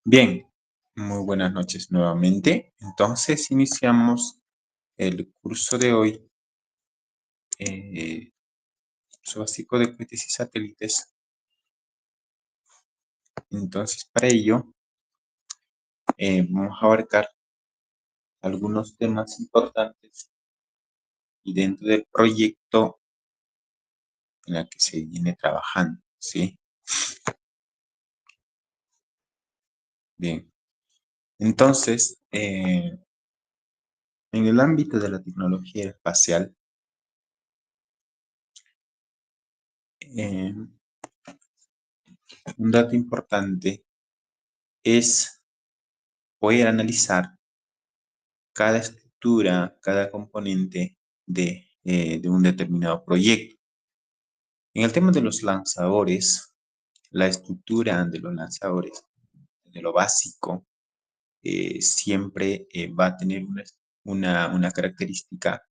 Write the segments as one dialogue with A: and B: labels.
A: Bien, muy buenas noches nuevamente. Entonces iniciamos el curso de hoy, curso básico de cohetes y satélites. Entonces, para ello, vamos a abarcar algunos temas importantes y dentro del proyecto en el que se viene trabajando, ¿sí? Bien, entonces, en el ámbito de la tecnología espacial, un dato importante es poder analizar cada estructura, cada componente de un determinado proyecto. En el tema de los lanzadores, la estructura de los lanzadores, de lo básico, siempre va a tener una característica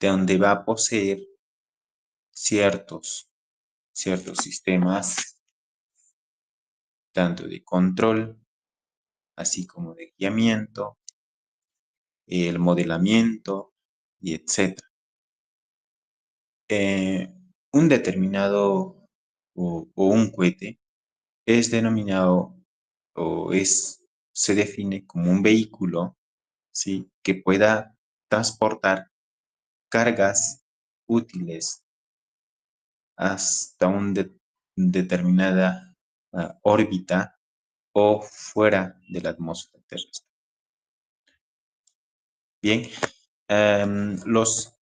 A: de donde va a poseer ciertos sistemas, tanto de control, así como de guiamiento, el modelamiento, y etcétera. Un determinado o un cohete es denominado se define como un vehículo, ¿sí?, que pueda transportar cargas útiles hasta una determinada órbita o fuera de la atmósfera terrestre. Bien, los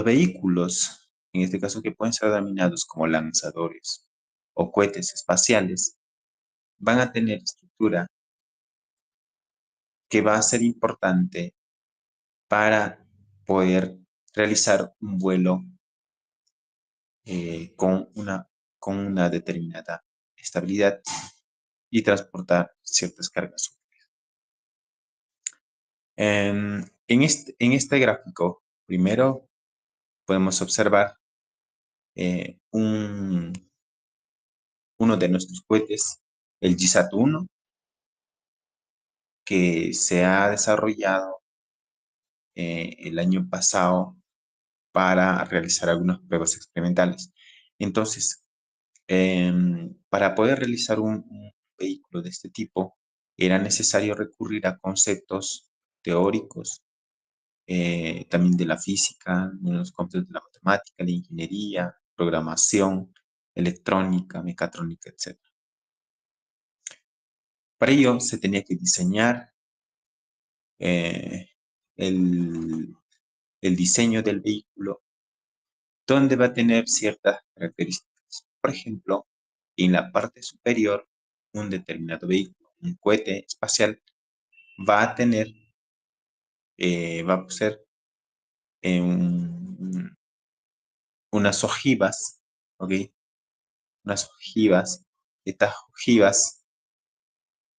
A: vehículos, en este caso, que pueden ser denominados como lanzadores o cohetes espaciales, van a tener estructura que va a ser importante para poder realizar un vuelo con una determinada estabilidad y transportar ciertas cargas. En este gráfico, primero podemos observar uno de nuestros cohetes, el GSAT-1, que se ha desarrollado el año pasado para realizar algunas pruebas experimentales. Entonces, para poder realizar un vehículo de este tipo, era necesario recurrir a conceptos teóricos, también de la física, unos conceptos de la matemática, la ingeniería, programación, electrónica, mecatrónica, etc. Para ello se tenía que diseñar el diseño del vehículo, donde va a tener ciertas características. Por ejemplo, en la parte superior, un determinado vehículo, un cohete espacial, va a tener, va a poseer unas ojivas, ¿ok? Unas ojivas, estas ojivas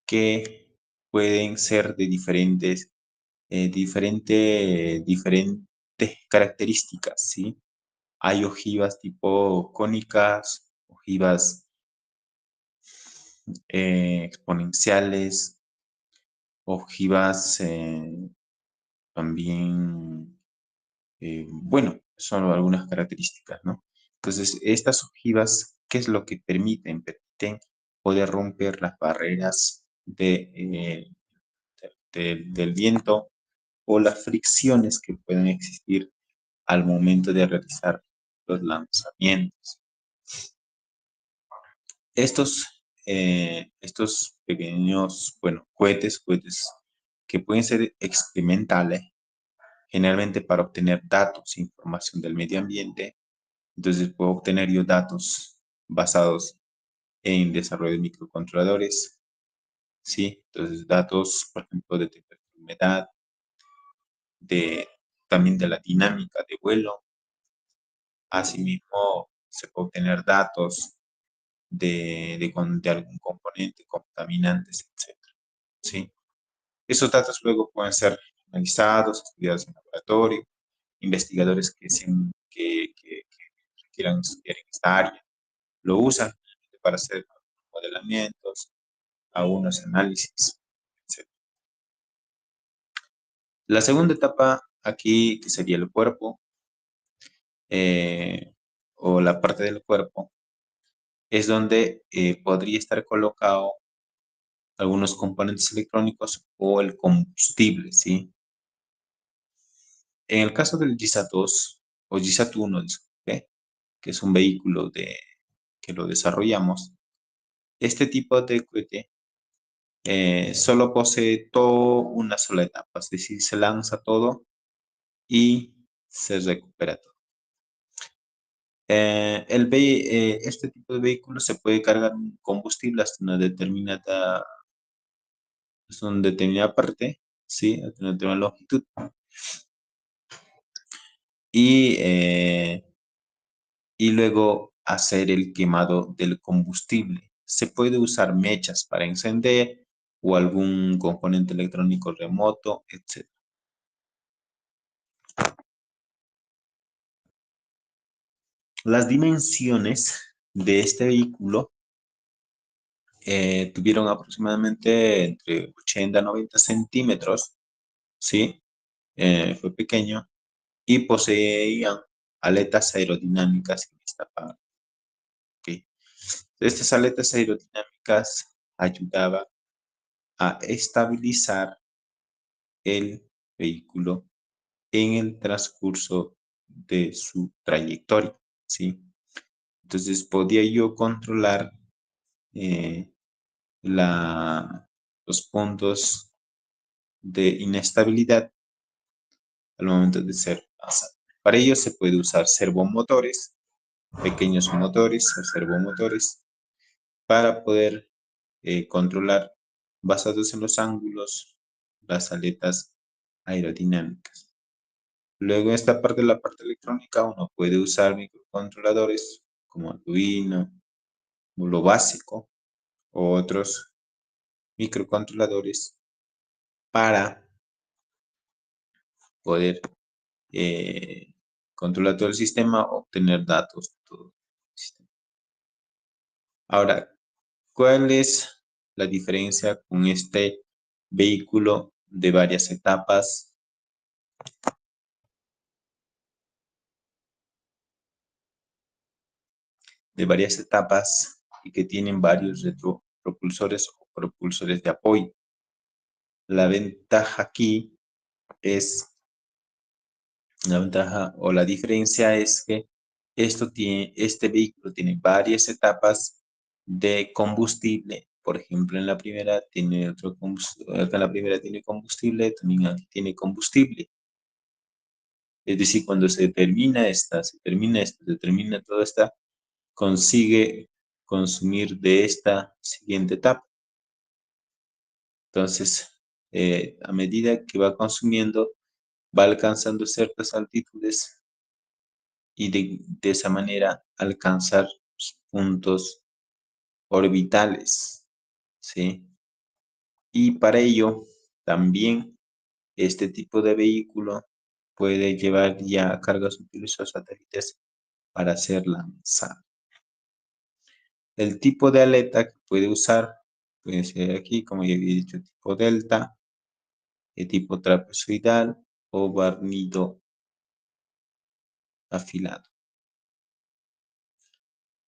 A: que pueden ser de diferentes características, ¿sí? Hay ojivas tipo cónicas, ojivas exponenciales, ojivas también, bueno, son algunas características, ¿no? Entonces, estas ojivas, ¿qué es lo que permiten? Permiten poder romper las barreras del viento o las fricciones que pueden existir al momento de realizar los lanzamientos. Estos pequeños, bueno, cohetes que pueden ser experimentales, generalmente para obtener datos e información del medio ambiente. Entonces puedo obtener yo datos basados en desarrollo de microcontroladores, ¿sí? Entonces datos, por ejemplo, de temperatura, humedad, también de la dinámica de vuelo. Asimismo, se puede obtener datos de algún componente, contaminantes, etcétera, ¿sí? Esos datos luego pueden ser analizados, estudiados en laboratorio, investigadores que quieran estudiar en esta área lo usan para hacer modelamientos, a unos análisis, etc. La segunda etapa aquí, que sería el cuerpo, o la parte del cuerpo, es donde podría estar colocado algunos componentes electrónicos o el combustible, ¿sí? En el caso del GSAT-2 o GSAT-1, disculpe, que es un vehículo que lo desarrollamos, este tipo de cohete solo posee todo una sola etapa, es decir, se lanza todo y se recupera todo. Este tipo de vehículo se puede cargar un combustible hasta una determinada parte, ¿sí? Hasta una determinada longitud. Y, y luego hacer el quemado del combustible. Se puede usar mechas para encender o algún componente electrónico remoto, etc. Las dimensiones de este vehículo tuvieron aproximadamente entre 80 a 90 centímetros, ¿sí? Fue pequeño y poseían aletas aerodinámicas en esta parte. ¿Ok? Estas aletas aerodinámicas ayudaban a estabilizar el vehículo en el transcurso de su trayectoria, ¿sí? Entonces podía yo controlar eh, los puntos de inestabilidad al momento de ser lanzado. Para ello se puede usar servomotores, pequeños motores o servomotores, para poder controlar, basados en los ángulos, las aletas aerodinámicas. Luego en esta parte, la parte electrónica, uno puede usar microcontroladores como Arduino, o lo básico, o otros microcontroladores para poder eh, controlar todo el sistema, obtener datos de todo el sistema. Ahora, ¿cuál es la diferencia con este vehículo de varias etapas? Y que tienen varios retropropulsores o propulsores de apoyo. La ventaja aquí es, la ventaja o la diferencia es que este vehículo tiene varias etapas de combustible. Por ejemplo, en la primera tiene otro combustible, en la primera tiene combustible, también aquí tiene combustible. Es decir, cuando se termina toda esta, consigue consumir de esta siguiente etapa. Entonces, a medida que va consumiendo, va alcanzando ciertas altitudes y de esa manera alcanzar puntos orbitales, ¿sí? Y para ello, también este tipo de vehículo puede llevar ya cargas útiles o satélites para hacer lanzar. El tipo de aleta que puede usar puede ser aquí, como ya había dicho, tipo delta, tipo trapezoidal o barnido afilado.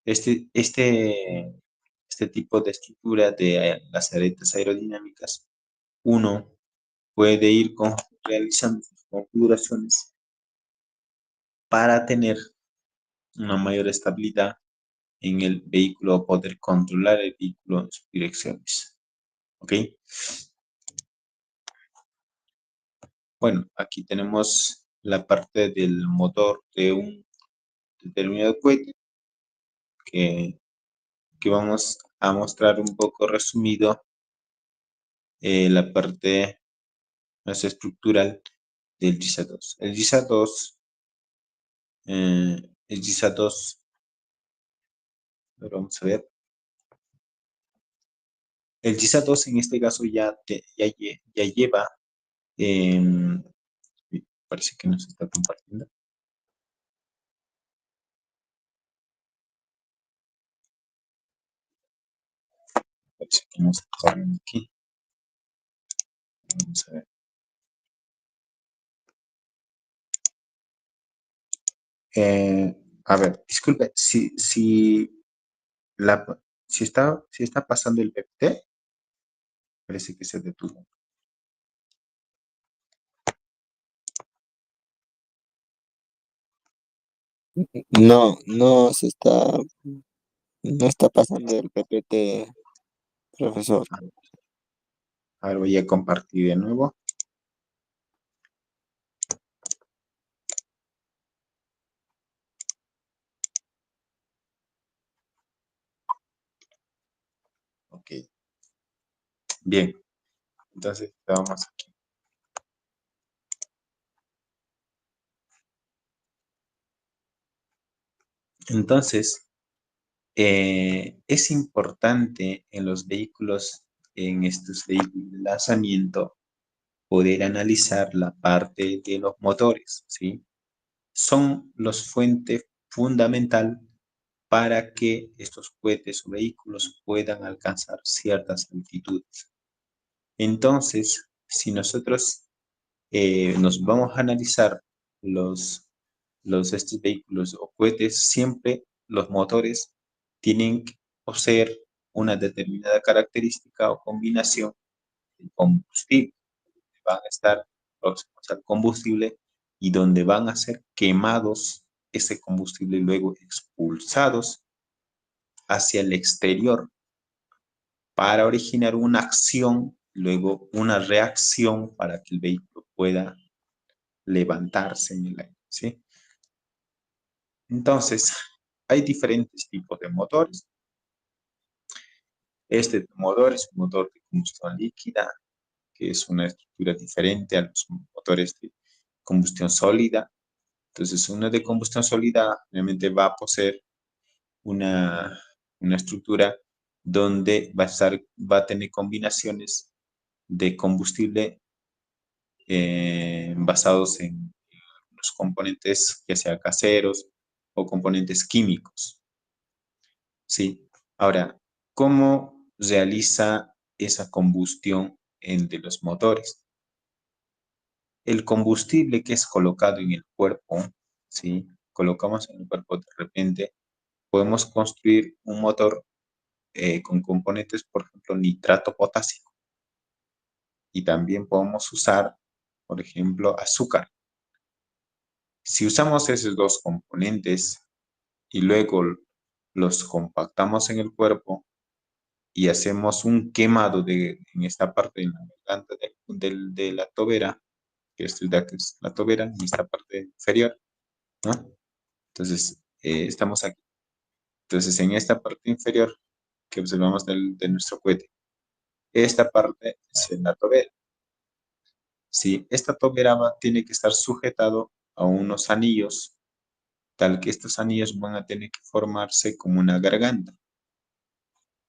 A: Este tipo de estructura de las aletas aerodinámicas, uno puede ir realizando sus configuraciones para tener una mayor estabilidad en el vehículo o poder controlar el vehículo en sus direcciones. ¿Ok? Bueno, aquí tenemos la parte del motor de un determinado cohete que, que vamos a mostrar un poco resumido la parte más estructural del GISA-2. El GISA-2, vamos a ver. El GISA-2 en este caso ya lleva, parece que nos está compartiendo. Parece que no se corren aquí. Vamos a ver. A ver, disculpe, la, si está pasando el PPT, parece que se detuvo.
B: No, no está pasando el PPT, profesor.
A: A ver, voy a compartir de nuevo. Ok, bien. Entonces, vamos aquí. Entonces, es importante en los vehículos, en estos vehículos de lanzamiento, poder analizar la parte de los motores, ¿sí? Son los fuentes fundamental para que estos cohetes o vehículos puedan alcanzar ciertas altitudes. Entonces, si nosotros nos vamos a analizar estos vehículos o cohetes, siempre los motores tienen que poseer una determinada característica o combinación de combustible. Van a estar próximos al combustible y donde van a ser quemados ese combustible y luego expulsados hacia el exterior para originar una acción, luego una reacción para que el vehículo pueda levantarse en el aire, ¿sí? Entonces, hay diferentes tipos de motores. Este motor es un motor de combustión líquida, que es una estructura diferente a los motores de combustión sólida. Entonces, uno de combustión sólida obviamente va a poseer una, una estructura donde va a tener combinaciones de combustible basados en los componentes, ya sea caseros o componentes químicos. ¿Sí? Ahora, ¿cómo realiza esa combustión de los motores? El combustible que es colocado en el cuerpo, ¿sí? Colocamos en el cuerpo de repente, podemos construir un motor con componentes, por ejemplo, nitrato potásico. Y también podemos usar, por ejemplo, azúcar. Si usamos esos dos componentes y luego los compactamos en el cuerpo y hacemos un quemado en esta parte de la garganta de la tobera, que es la tobera, en esta parte inferior, ¿no? Entonces, estamos aquí. Entonces, en esta parte inferior que observamos de nuestro cohete, esta parte es la tobera. Sí, esta tobera tiene que estar sujetado a unos anillos, tal que estos anillos van a tener que formarse como una garganta,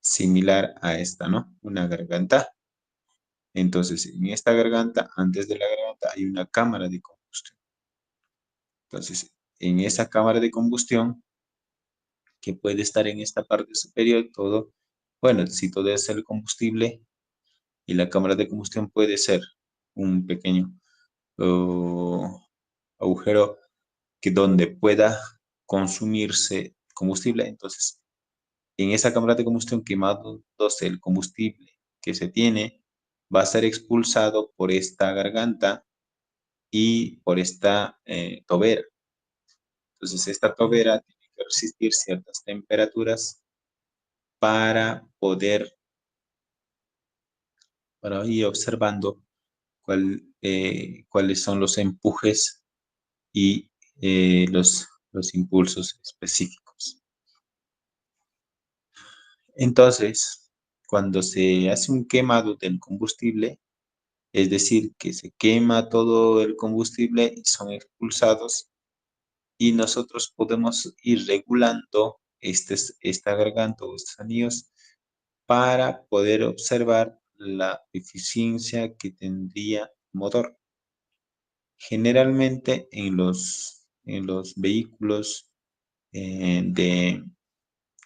A: similar a esta, ¿no? Una garganta. Entonces, en esta garganta, antes de la garganta, hay una cámara de combustión. Entonces, en esa cámara de combustión, que puede estar en esta parte superior, todo, bueno, si todo es el combustible y la cámara de combustión puede ser un pequeño agujero que donde pueda consumirse combustible. Entonces, en esa cámara de combustión quemándose el combustible que se tiene, va a ser expulsado por esta garganta y por esta tobera. Entonces, esta tobera tiene que resistir ciertas temperaturas para poder, para ir observando cuáles son los empujes y los impulsos específicos. Entonces, cuando se hace un quemado del combustible, es decir, que se quema todo el combustible y son expulsados y nosotros podemos ir regulando esta garganta o estos anillos para poder observar la eficiencia que tendría el motor. Generalmente en los vehículos de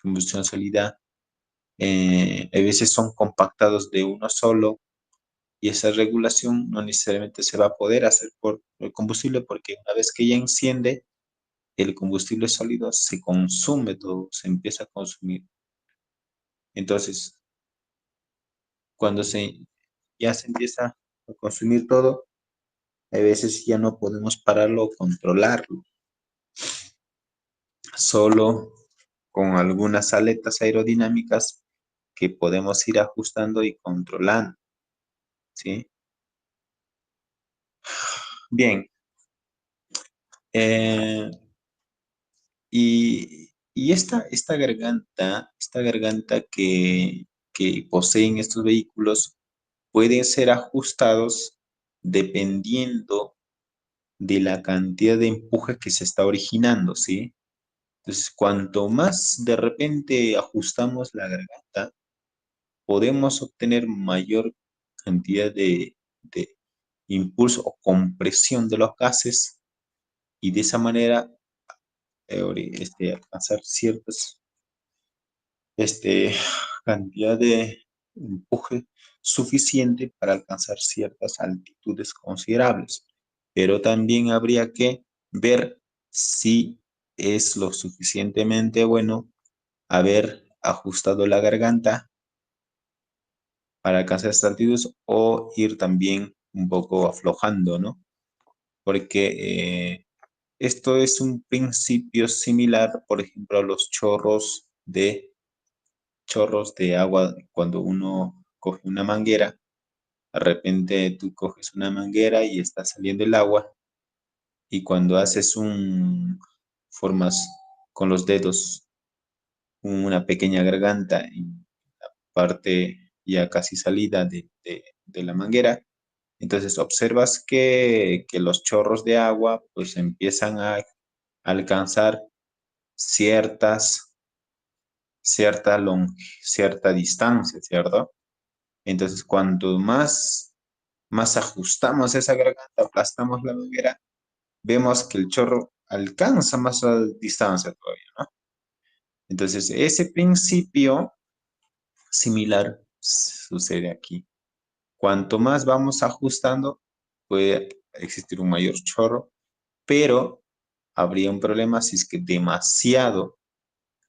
A: combustión sólida A veces son compactados de uno solo y esa regulación no necesariamente se va a poder hacer por el combustible porque una vez que ya enciende, el combustible sólido se consume todo, se empieza a consumir. Entonces, cuando ya se empieza a consumir todo, a veces ya no podemos pararlo o controlarlo. Solo con algunas aletas aerodinámicas que podemos ir ajustando y controlando, ¿sí? Bien, eh, y esta garganta que poseen estos vehículos pueden ser ajustados dependiendo de la cantidad de empuje que se está originando, ¿sí? Entonces, cuanto más de repente ajustamos la garganta, podemos obtener mayor cantidad de impulso o compresión de los gases y de esa manera alcanzar ciertas cantidad de empuje suficiente para alcanzar ciertas altitudes considerables. Pero también habría que ver si es lo suficientemente bueno haber ajustado la garganta para alcanzar estas altitudes o ir también un poco aflojando, ¿no? Porque esto es un principio similar, por ejemplo, a los chorros de agua cuando uno coge una manguera. De repente tú coges una manguera y está saliendo el agua y cuando formas con los dedos una pequeña garganta en la parte ya casi salida de la manguera, entonces observas que los chorros de agua pues empiezan a alcanzar ciertas, cierta distancia, ¿cierto? Entonces, cuanto más ajustamos esa garganta, aplastamos la manguera, vemos que el chorro alcanza más distancia todavía, ¿no? Entonces, ese principio similar sucede aquí. Cuanto más vamos ajustando, puede existir un mayor chorro, pero habría un problema si es que demasiado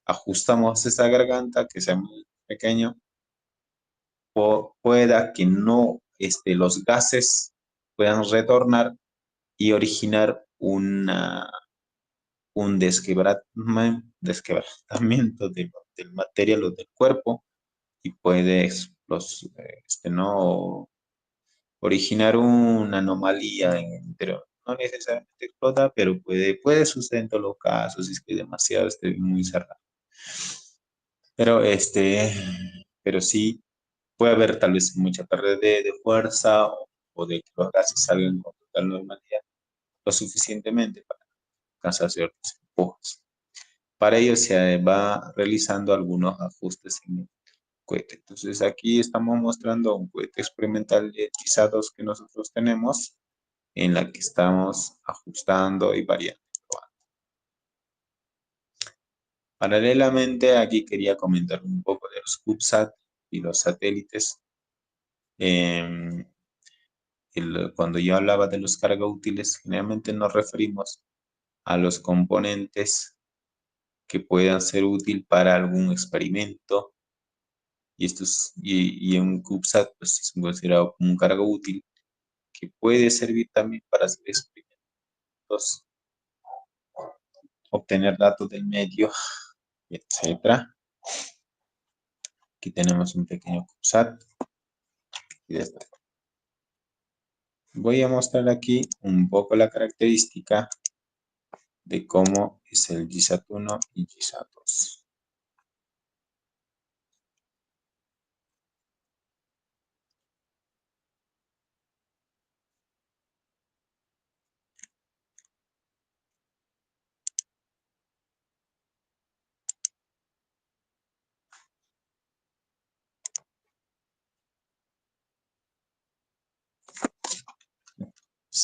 A: ajustamos esa garganta, que sea muy pequeño, pueda que no los gases puedan retornar y originar un desquebrantamiento del material o del cuerpo y puede no originar una anomalía en el interior. No necesariamente explota, pero puede suceder en todos los casos, si es que demasiado esté muy cerrado. Pero pero sí puede haber tal vez mucha pérdida de fuerza o de que los gases salgan con total normalidad lo suficientemente para alcanzar ciertos empujes. Para ello se va realizando algunos ajustes en el cohete. Entonces aquí estamos mostrando un cohete experimental de G2 que nosotros tenemos en la que estamos ajustando y variando. Paralelamente, aquí quería comentar un poco de los CubeSat y los satélites. Eh, Cuando yo hablaba de los carga útiles, generalmente nos referimos a los componentes que puedan ser útil para algún experimento y un CubeSat pues, es considerado como un carga útil que puede servir también para hacer experimentos, obtener datos del medio, etcétera. Aquí tenemos un pequeño CubeSat. Voy a mostrar aquí un poco la característica de cómo es el GSAT-1 y GSAT-2.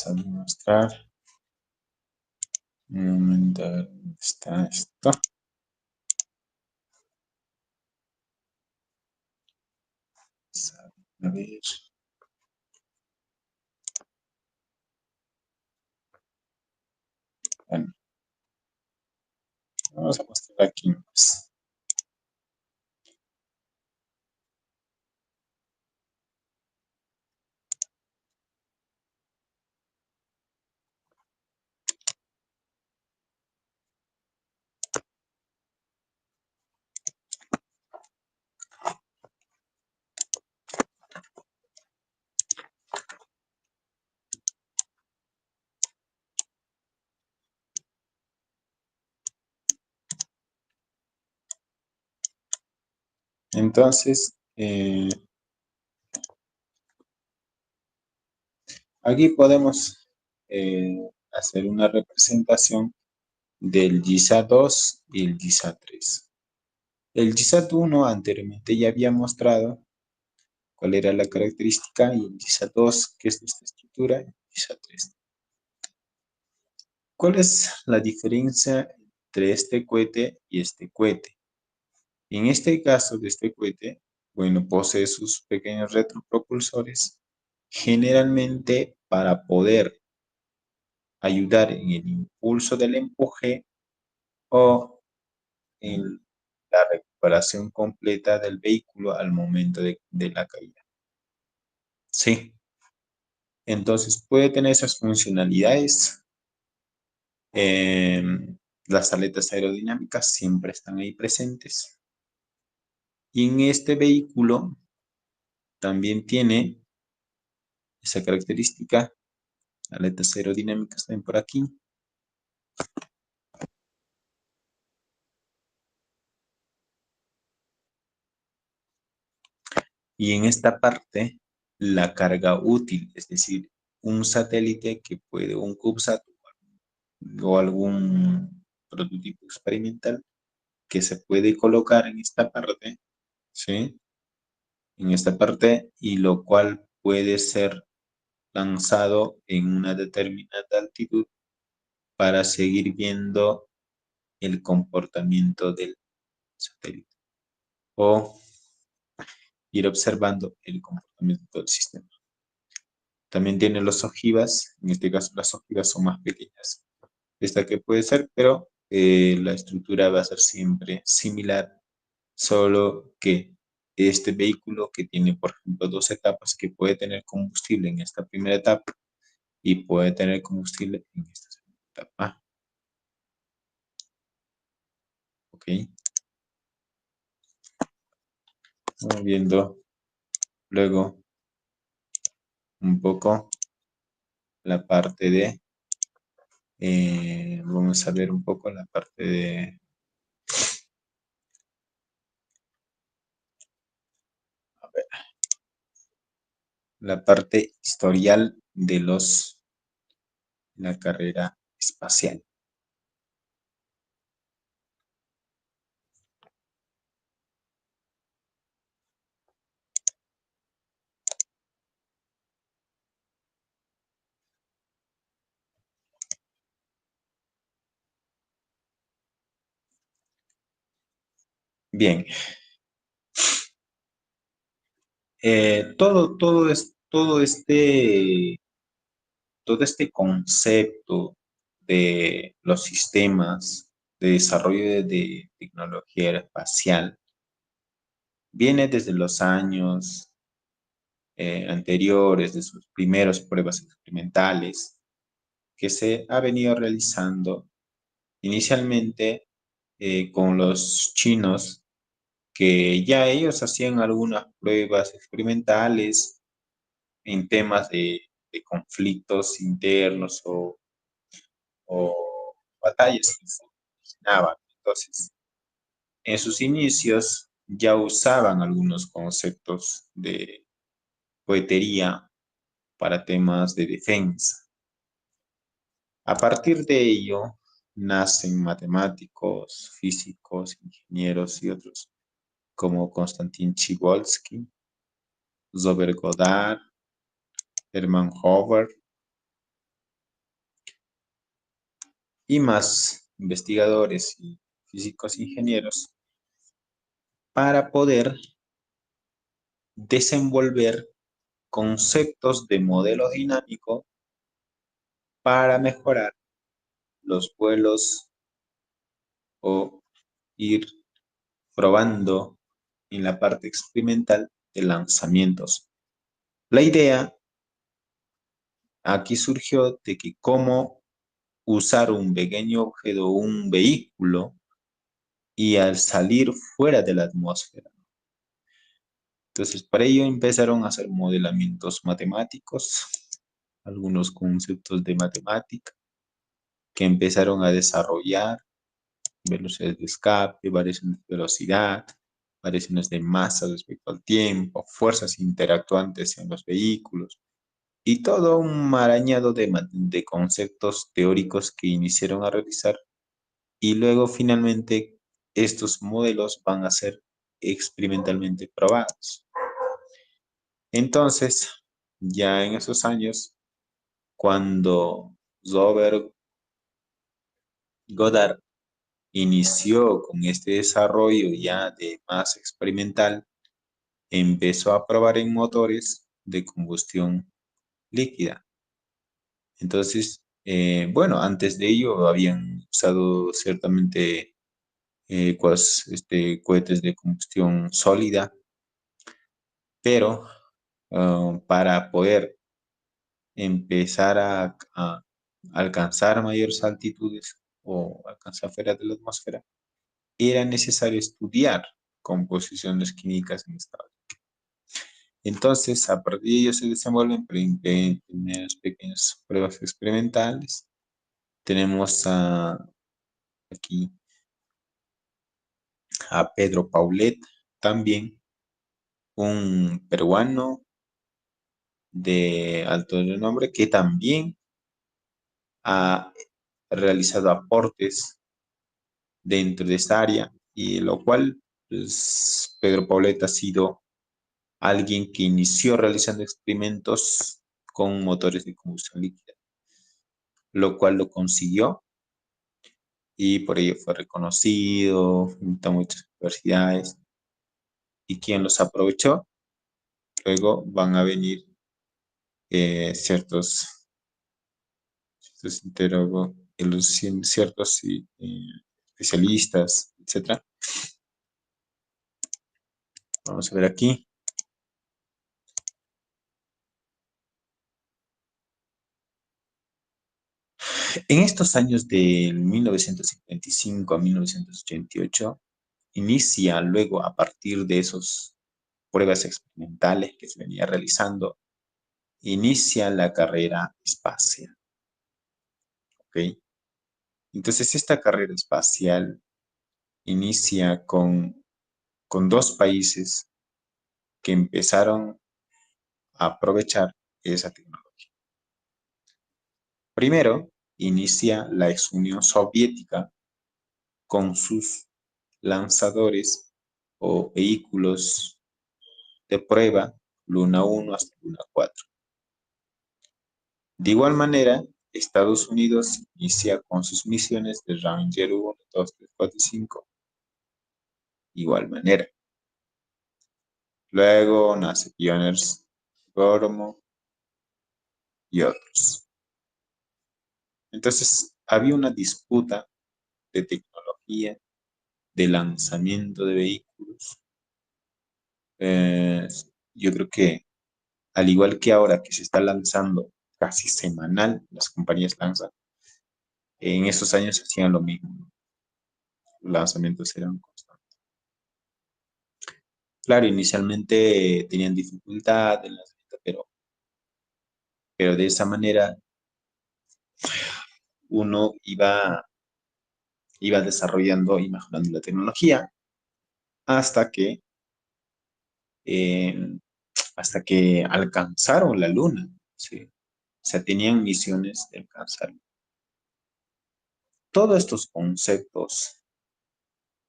A: Vamos a mostrar. Un momento, ¿dónde está esto? A ver. Bueno, vamos a mostrar aquí, pues. Entonces, aquí podemos hacer una representación del GISA2 y el GISA3. El GISA1 anteriormente ya había mostrado cuál era la característica, y el GISA2, que es esta estructura, y el GISA3. ¿Cuál es la diferencia entre este cohete y este cohete? En este caso de este cohete, bueno, posee sus pequeños retropropulsores, generalmente para poder ayudar en el impulso del empuje o en la recuperación completa del vehículo al momento de la caída. Sí, entonces puede tener esas funcionalidades. Las aletas aerodinámicas siempre están ahí presentes. Y en este vehículo también tiene esa característica. Aletas aerodinámicas también por aquí. Y en esta parte, la carga útil, es decir, un satélite que puede, un CubeSat o algún prototipo experimental que se puede colocar en esta parte, ¿sí? En esta parte, y lo cual puede ser lanzado en una determinada altitud para seguir viendo el comportamiento del satélite o ir observando el comportamiento del sistema. También tiene los ojivas, en este caso las ojivas son más pequeñas de esta que puede ser, pero la estructura va a ser siempre similar, solo que este vehículo que tiene, por ejemplo, dos etapas, que puede tener combustible en esta primera etapa y puede tener combustible en esta segunda etapa. Ok. Vamos viendo luego un poco la parte de, vamos a ver un poco la parte de, a ver, la parte historial de la carrera espacial. Bien, todo este concepto de los sistemas de desarrollo de tecnología espacial viene desde los años anteriores, de sus primeras pruebas experimentales que se ha venido realizando inicialmente con los chinos, que ya ellos hacían algunas pruebas experimentales en temas de conflictos internos o batallas que se originaban. Entonces, en sus inicios ya usaban algunos conceptos de cohetería para temas de defensa. A partir de ello, nacen matemáticos, físicos, ingenieros y otros, como Konstantin Tsiolkovsky, Robert Goddard, Hermann Hoover y más investigadores y físicos ingenieros para poder desenvolver conceptos de modelo dinámico para mejorar los vuelos o ir probando en la parte experimental de lanzamientos. La idea aquí surgió de que cómo usar un pequeño objeto, un vehículo, y al salir fuera de la atmósfera. Entonces, para ello empezaron a hacer modelamientos matemáticos, algunos conceptos de matemática que empezaron a desarrollar velocidades de escape, variaciones de velocidad, variaciones de masa respecto al tiempo, fuerzas interactuantes en los vehículos y todo un marañado de conceptos teóricos que iniciaron a realizar y luego finalmente estos modelos van a ser experimentalmente probados. Entonces, ya en esos años, cuando Robert Goddard inició con este desarrollo ya de más experimental, empezó a probar en motores de combustión líquida. Entonces, bueno, antes de ello habían usado ciertamente cohetes de combustión sólida, pero para poder empezar a alcanzar mayores altitudes o alcanzar fuera de la atmósfera, era necesario estudiar composiciones químicas en estado. Entonces, a partir de ello se desenvuelven primeras pequeñas pruebas experimentales. Tenemos aquí a Pedro Paulet, también un peruano de alto renombre que también ha realizado aportes dentro de esta área y lo cual pues, Pedro Paulet ha sido alguien que inició realizando experimentos con motores de combustión líquida, lo cual lo consiguió y por ello fue reconocido en muchas universidades y quien los aprovechó, luego van a venir ciertos ciertos especialistas, etcétera. Vamos a ver aquí. En estos años de 1955 a 1988, inicia luego a partir de esas pruebas experimentales que se venía realizando, inicia la carrera espacial. ¿Ok? Entonces, esta carrera espacial inicia con dos países que empezaron a aprovechar esa tecnología. Primero, inicia la ex Unión Soviética con sus lanzadores o vehículos de prueba Luna 1 hasta Luna 4. De igual manera, Estados Unidos inicia con sus misiones de Ranger 1, 2, 3, 4 y 5. Igual manera. Luego nace Pioners, Goromo y otros. Entonces, había una disputa de tecnología, de lanzamiento de vehículos. Yo creo que, al igual que ahora que se está lanzando casi semanal, las compañías lanzan, en esos años hacían lo mismo. Los lanzamientos eran constantes. Claro, inicialmente tenían dificultad en lanzamiento, pero de esa manera uno iba desarrollando y mejorando la tecnología hasta que, eh, hasta que alcanzaron la luna, ¿sí? O sea, tenían misiones de alcanzar. Todos estos conceptos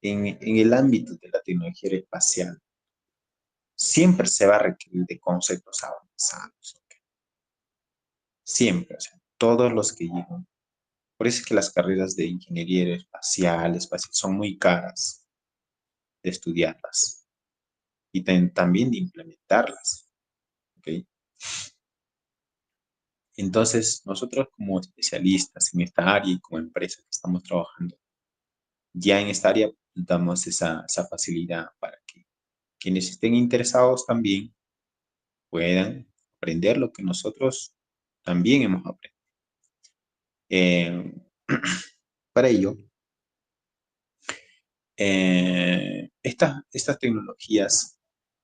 A: en el ámbito de la tecnología espacial siempre se va a requerir de conceptos avanzados. ¿Okay? Siempre, o sea, todos los que llegan. Por eso es que las carreras de ingeniería espacial son muy caras de estudiarlas y también de implementarlas. ¿Okay? Entonces, nosotros como especialistas en esta área y como empresa que estamos trabajando, ya en esta área damos esa facilidad para que quienes estén interesados también puedan aprender lo que nosotros también hemos aprendido. Eh, para ello, estas tecnologías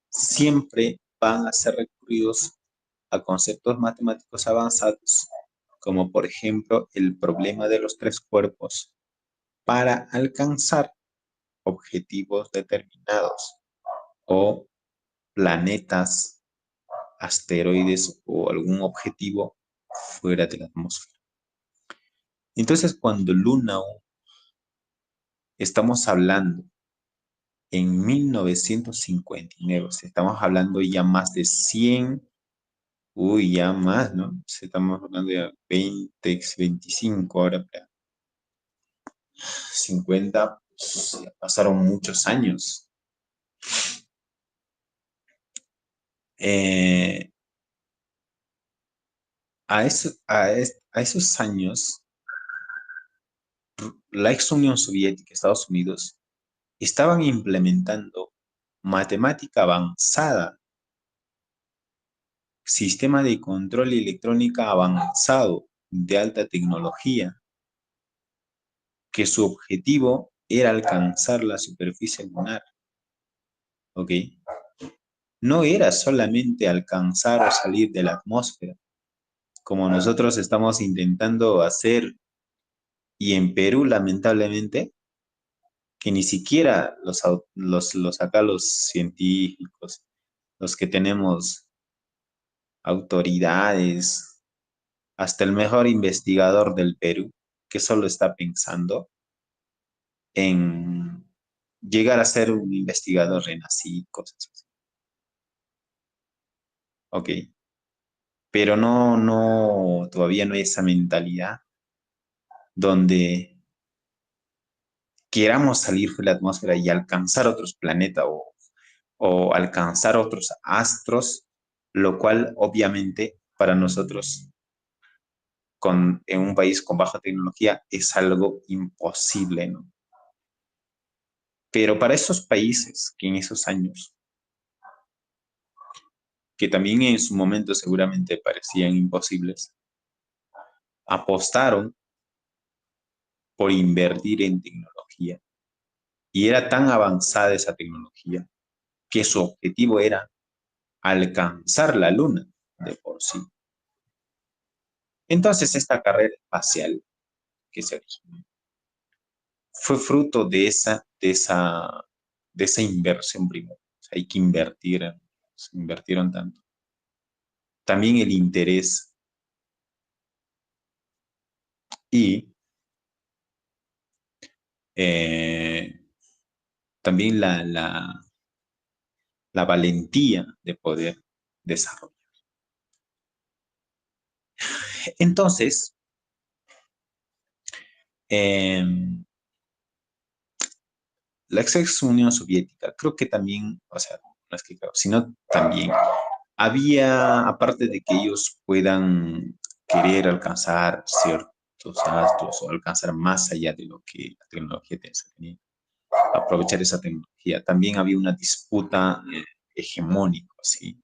A: siempre van a ser recurridos a conceptos matemáticos avanzados, como por ejemplo el problema de los tres cuerpos, para alcanzar objetivos determinados o planetas, asteroides o algún objetivo fuera de la atmósfera. Entonces, cuando Luna estamos hablando en 1959, estamos hablando ya más de 100, ya más, ¿no? Estamos hablando de 20, 25, ahora 50, pues, ya pasaron muchos años. Eh, a esos años, la ex Unión Soviética, Estados Unidos, estaban implementando matemática avanzada, sistema de control electrónica avanzado de alta tecnología, que su objetivo era alcanzar la superficie lunar, ¿ok? No era solamente alcanzar o salir de la atmósfera, como nosotros estamos intentando hacer, y en Perú, lamentablemente, que ni siquiera acá los científicos, los que tenemos autoridades, hasta el mejor investigador del Perú, que solo está pensando en llegar a ser un investigador renacido, cosas así. Ok, pero todavía no hay esa mentalidad donde queramos salir de la atmósfera y alcanzar otros planetas o alcanzar otros astros, lo cual obviamente para nosotros en un país con baja tecnología es algo imposible, ¿no? Pero para esos países que en esos años, que también en su momento seguramente parecían imposibles, apostaron por invertir en tecnología. Y era tan avanzada esa tecnología que su objetivo era alcanzar la luna de por sí. Entonces esta carrera espacial que se originó fue fruto de esa inversión primero. O sea, hay que invertir, se invirtieron tanto. También el interés y eh, también la valentía de poder desarrollar. Entonces, eh, la ex Unión Soviética, creo que también, o sea, no es que creo, sino también había, aparte de que ellos puedan querer alcanzar ciertos astros o alcanzar más allá de lo que la tecnología tenía, aprovechar esa tecnología, también había una disputa hegemónica, ¿sí?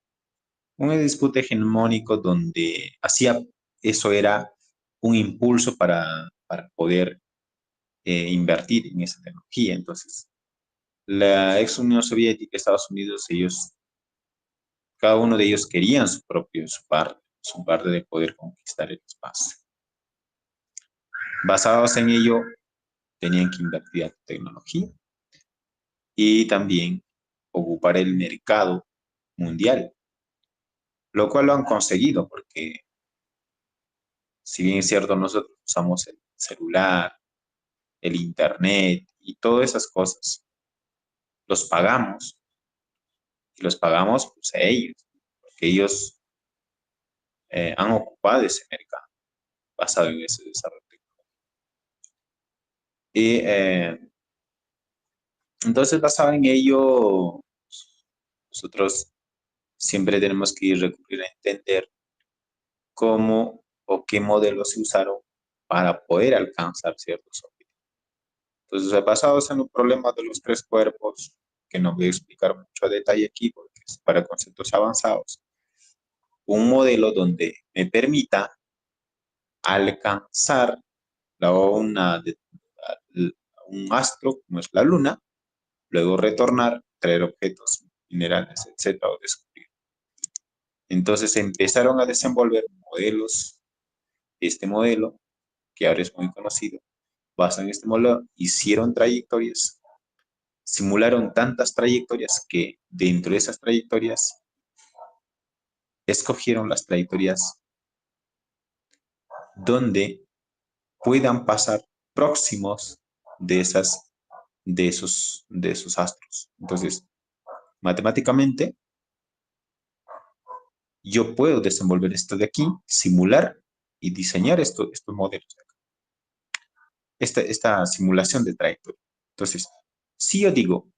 A: Una disputa hegemónico donde eso era un impulso para poder invertir en esa tecnología. Entonces, la ex Unión Soviética, Estados Unidos, cada uno de ellos querían su parte de poder conquistar el espacio. Basados en ello, tenían que invertir en tecnología y también ocupar el mercado mundial, lo cual lo han conseguido porque, si bien es cierto, nosotros usamos el celular, el internet y todas esas cosas, los pagamos y los pagamos pues, a ellos, porque ellos han ocupado ese mercado basado en ese desarrollo. Y entonces, basado en ello, nosotros siempre tenemos que recurrir a entender cómo o qué modelos se usaron para poder alcanzar ciertos objetivos. Entonces, basados en un problema de los tres cuerpos, que no voy a explicar mucho a detalle aquí porque es para conceptos avanzados, un modelo donde me permita alcanzar un astro, como es la luna, luego retornar, traer objetos, minerales, etcétera, o descubrir. Entonces empezaron a desenvolver modelos, este modelo, que ahora es muy conocido, basado en este modelo, hicieron trayectorias, simularon tantas trayectorias que dentro de esas trayectorias escogieron las trayectorias donde puedan pasar próximos de esos astros. Entonces, matemáticamente, yo puedo desenvolver esto de aquí, simular y diseñar estos modelos. Esta simulación de trayectoria. Entonces, si yo digo,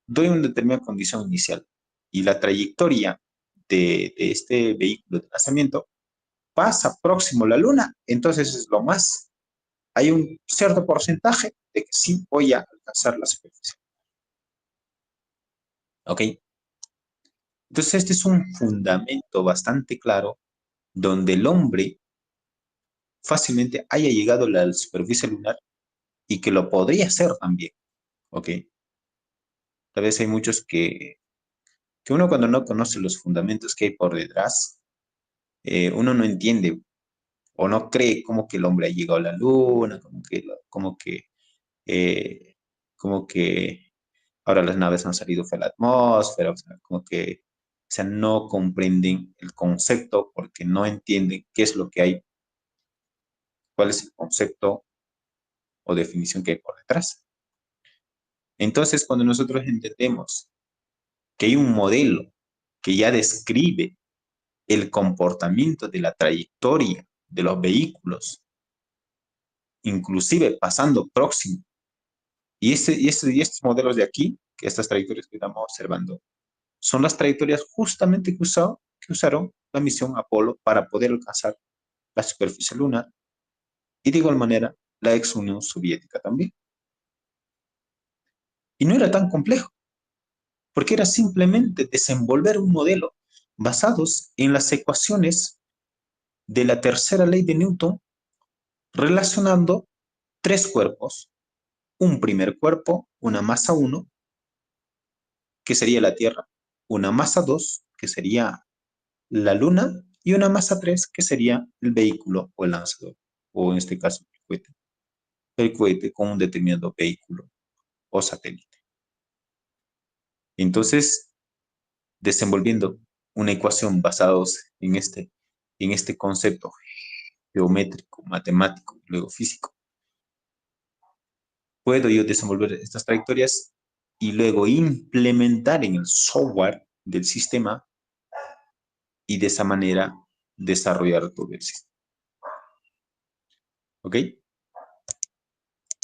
A: doy una determinada condición inicial y la trayectoria de este vehículo de lanzamiento pasa próximo a la Luna, entonces es lo más, hay un cierto porcentaje de que sí voy a alcanzar la superficie. ¿Ok? Entonces este es un fundamento bastante claro donde el hombre fácilmente haya llegado a la superficie lunar y que lo podría hacer también. ¿Ok? Tal vez hay muchos que uno cuando no conoce los fundamentos que hay por detrás, uno no entiende o no cree como que el hombre ha llegado a la luna, eh, como que ahora las naves han salido de la atmósfera, o sea, o sea, no comprenden el concepto porque no entienden qué es lo que hay, cuál es el concepto o definición que hay por detrás. Entonces, cuando nosotros entendemos que hay un modelo que ya describe el comportamiento de la trayectoria de los vehículos, inclusive pasando próximo. Y estos modelos de aquí, que estas trayectorias que estamos observando, son las trayectorias justamente que usaron la misión Apolo para poder alcanzar la superficie lunar y de igual manera la ex Unión Soviética también. Y no era tan complejo, porque era simplemente desenvolver un modelo basados en las ecuaciones de la tercera ley de Newton relacionando tres cuerpos, un primer cuerpo, una masa 1, que sería la Tierra, una masa 2, que sería la Luna, y una masa 3, que sería el vehículo o el lanzador, o en este caso el cohete con un determinado vehículo o satélite. Entonces, desenvolviendo una ecuación basada en este concepto geométrico, matemático y luego físico, puedo yo desenvolver estas trayectorias y luego implementar en el software del sistema y de esa manera desarrollar todo el sistema. ¿Ok?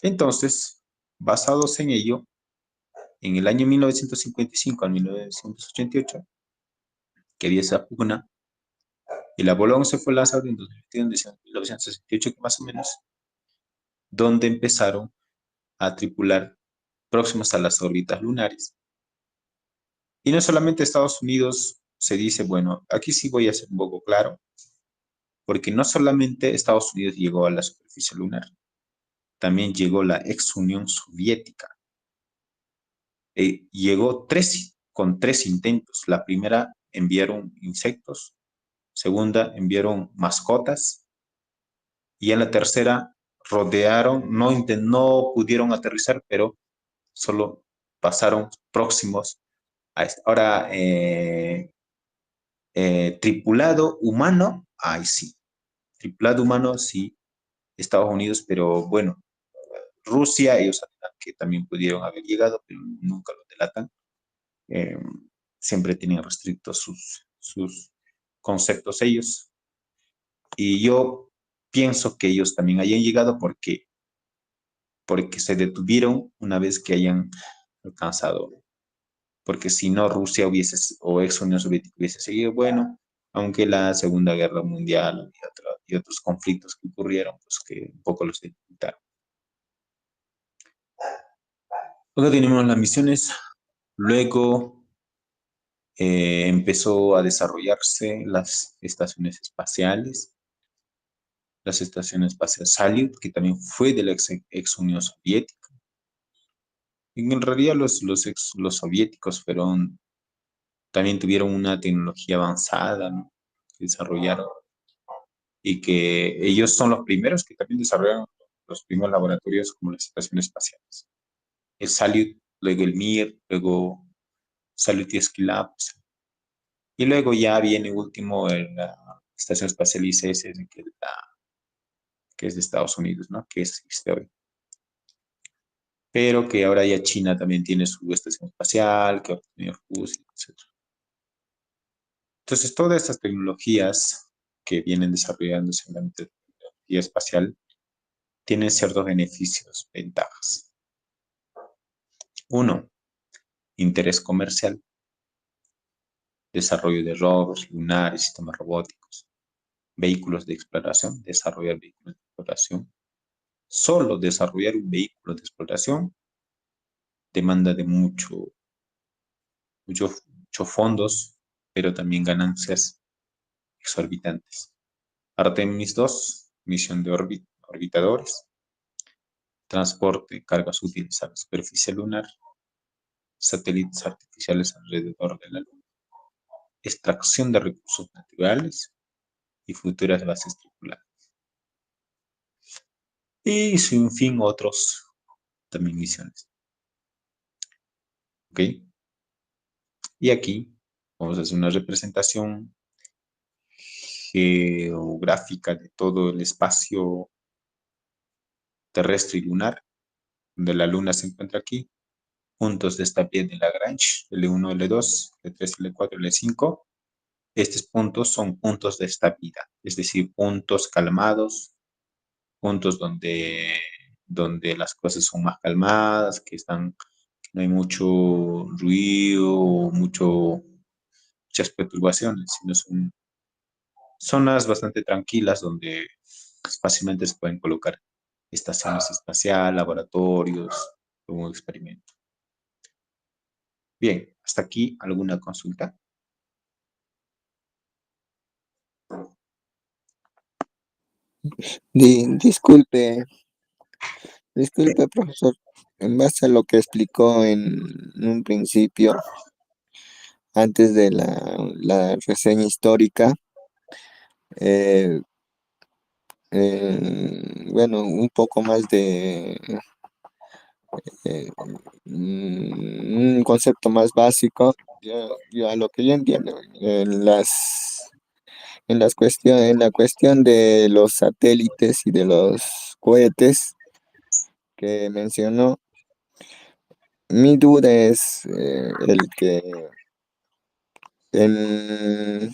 A: Entonces, basados en ello, en el año 1955 al 1988, que había esa pugna, el Apolo 11 fue lanzado en 1968, más o menos, donde empezaron a tripular próximos a las órbitas lunares. Y no solamente Estados Unidos se dice, bueno, aquí sí voy a ser un poco claro, porque no solamente Estados Unidos llegó a la superficie lunar, también llegó la ex Unión Soviética. Llegó con tres intentos. La primera enviaron insectos, segunda enviaron mascotas y en la tercera rodearon, no pudieron aterrizar, pero solo pasaron próximos a esto. Ahora, tripulado humano, ay sí, tripulado humano sí, Estados Unidos, pero bueno, Rusia, ellos que también pudieron haber llegado, pero nunca lo delatan. Eh, siempre tienen restrictos sus conceptos ellos. Y yo pienso que ellos también hayan llegado porque se detuvieron una vez que hayan alcanzado porque si no Rusia o ex Unión Soviética hubiese seguido, bueno, aunque la Segunda Guerra Mundial y otros conflictos que ocurrieron, pues que un poco los dificultaron. Luego tenemos las misiones, luego empezó a desarrollarse las estaciones espaciales, Salyut, que también fue de la ex Unión Soviética. Y en realidad los soviéticos también tuvieron una tecnología avanzada, ¿no? Que desarrollaron y que ellos son los primeros que también desarrollaron los primeros laboratorios como las estaciones espaciales. El Salyut, luego el Mir, luego Salyut y Skylab, y luego ya viene último la Estación Espacial ISS, que es de Estados Unidos, ¿no? Que existe hoy. Pero que ahora ya China también tiene su estación espacial, que va a tener Rusia, etc. Entonces, todas estas tecnologías que vienen desarrollándose en la tecnología espacial tienen ciertos beneficios, ventajas. Uno, interés comercial, desarrollo de rovers, lunares, sistemas robóticos, vehículos de exploración, desarrollar vehículos de exploración. Solo desarrollar un vehículo de exploración demanda de mucho fondos, pero también ganancias exorbitantes. Artemis 2, misión de orbitadores, transporte, cargas útiles a la superficie lunar, satélites artificiales alrededor de la Luna, extracción de recursos naturales y futuras bases tripuladas. Y sin fin otros también misiones. ¿Ok? Y aquí vamos a hacer una representación geográfica de todo el espacio terrestre y lunar, donde la Luna se encuentra aquí, puntos de esta pie de Lagrange, L1, L2, L3, L4, L5. Estos puntos son puntos de estabilidad, es decir, puntos calmados, puntos donde las cosas son más calmadas, no hay mucho ruido, muchas perturbaciones, sino son zonas bastante tranquilas donde fácilmente se pueden colocar estaciones espaciales, laboratorios, un experimento. Bien, hasta aquí alguna consulta.
B: Disculpe, disculpe, profesor. En base a lo que explicó en un principio, antes de la reseña histórica, eh, bueno, un poco más de eh, un concepto más básico. Yo a lo que yo entiendo, en la cuestión de los satélites y de los cohetes que mencionó, mi duda es el que en,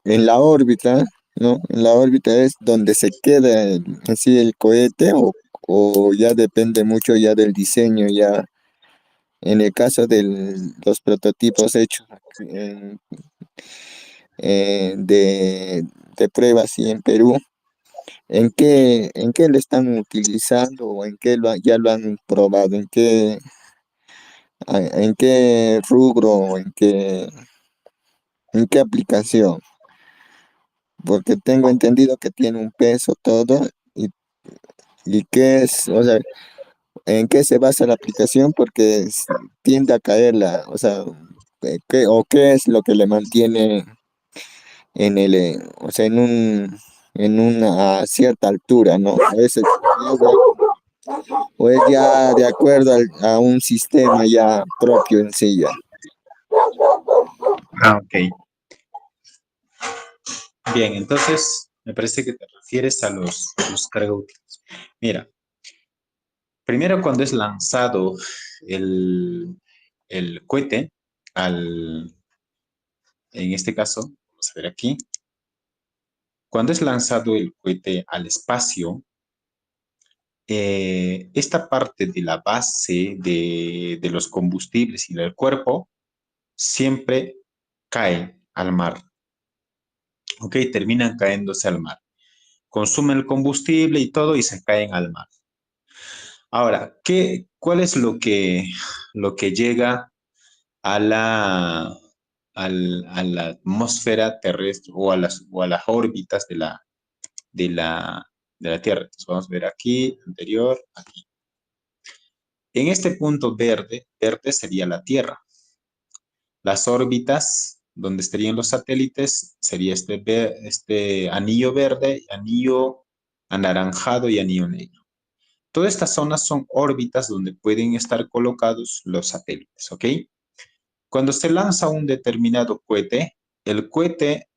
B: en la órbita, ¿no? En la órbita es donde se queda en sí el cohete o ya depende mucho ya del diseño, ya en el caso de los prototipos hechos de pruebas y en Perú, en qué lo están utilizando o en qué ya lo han probado? En qué rubro o en qué aplicación? Porque tengo entendido que tiene un peso todo y, y qué es, o sea, en qué se basa la aplicación porque tiende a caer o sea, qué es lo que le mantiene o sea, en una cierta altura, ¿no? O es ya de acuerdo a un sistema ya propio en sí ya.
A: Ah, ok. Bien, entonces me parece que te refieres a los carga útiles. Mira, primero cuando es lanzado el cohete en este caso, vamos a ver aquí, cuando es lanzado el cohete al espacio, esta parte de la base de los combustibles y del cuerpo siempre caen al mar, ¿ok? Terminan cayéndose al mar. Consumen el combustible y todo y se caen al mar. Ahora, ¿cuál es lo que llega a a la atmósfera terrestre o a las órbitas de de la Tierra? Entonces vamos a ver aquí, anterior, aquí. En este punto verde, verde sería la Tierra. Las órbitas donde estarían los satélites sería este anillo verde, anillo anaranjado y anillo negro. Todas estas zonas son órbitas donde pueden estar colocados los satélites, ¿ok? Cuando se lanza un determinado cohete, el cohete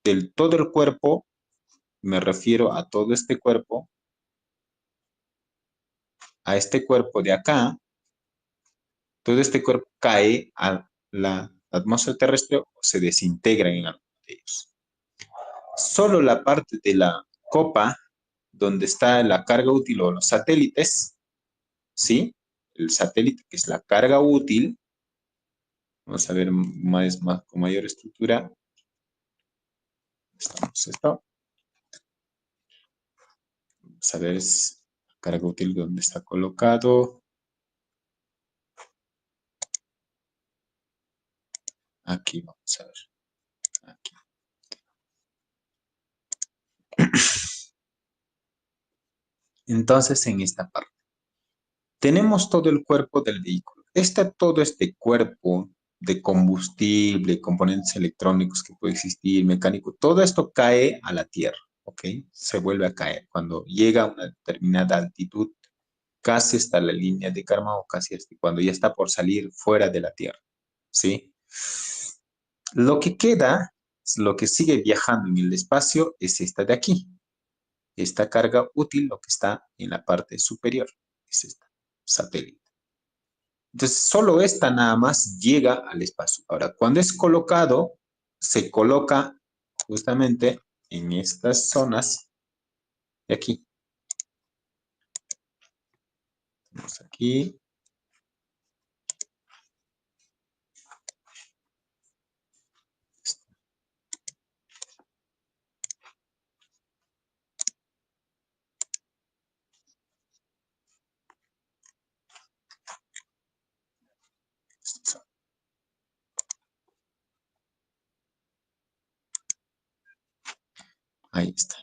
A: del todo el cuerpo, me refiero a todo este cuerpo, a este cuerpo de acá, todo este cuerpo cae a la atmósfera terrestre o se desintegra en alguno de ellos. Solo la parte de la copa, donde está la carga útil o los satélites, ¿sí? El satélite, que es la carga útil, vamos a ver con mayor estructura. Estamos esto. Vamos a ver la carga útil donde está colocado. Aquí vamos a ver. Aquí. Entonces, en esta parte, tenemos todo el cuerpo del vehículo. Todo este cuerpo de combustible, componentes electrónicos que puede existir, mecánico, todo esto cae a la Tierra, ¿ok? Se vuelve a caer. Cuando llega a una determinada altitud, casi hasta la línea de karma o casi hasta cuando ya está por salir fuera de la Tierra, ¿sí? Lo que queda, lo que sigue viajando en el espacio es esta de aquí. Esta carga útil, lo que está en la parte superior, es esta, satélite. Entonces, solo esta nada más llega al espacio. Ahora, cuando es colocado, se coloca justamente en estas zonas de aquí. Vamos aquí. Ahí está.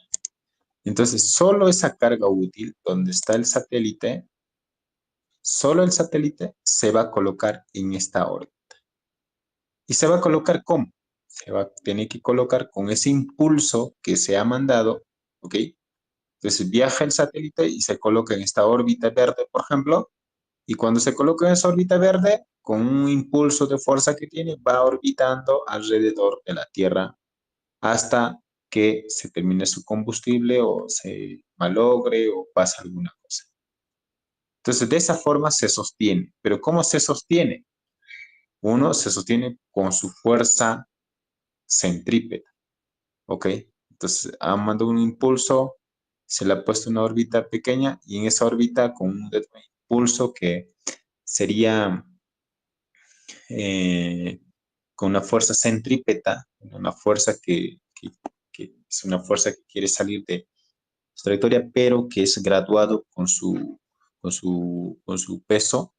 A: Entonces, solo esa carga útil, donde está el satélite, solo el satélite se va a colocar en esta órbita. ¿Y se va a colocar cómo? Se va a tener que colocar con ese impulso que se ha mandado, ¿ok? Entonces viaja el satélite y se coloca en esta órbita verde, por ejemplo, y cuando se coloca en esa órbita verde, con un impulso de fuerza que tiene, va orbitando alrededor de la Tierra hasta que se termine su combustible o se malogre o pasa alguna cosa. Entonces, de esa forma se sostiene. Pero ¿cómo se sostiene? Uno se sostiene con su fuerza centrípeta, ¿ok? Entonces, ha mandado un impulso, se le ha puesto una órbita pequeña y en esa órbita con un impulso que sería con una fuerza centrípeta, una fuerza que es una fuerza que quiere salir de su trayectoria, pero que es graduado con su peso,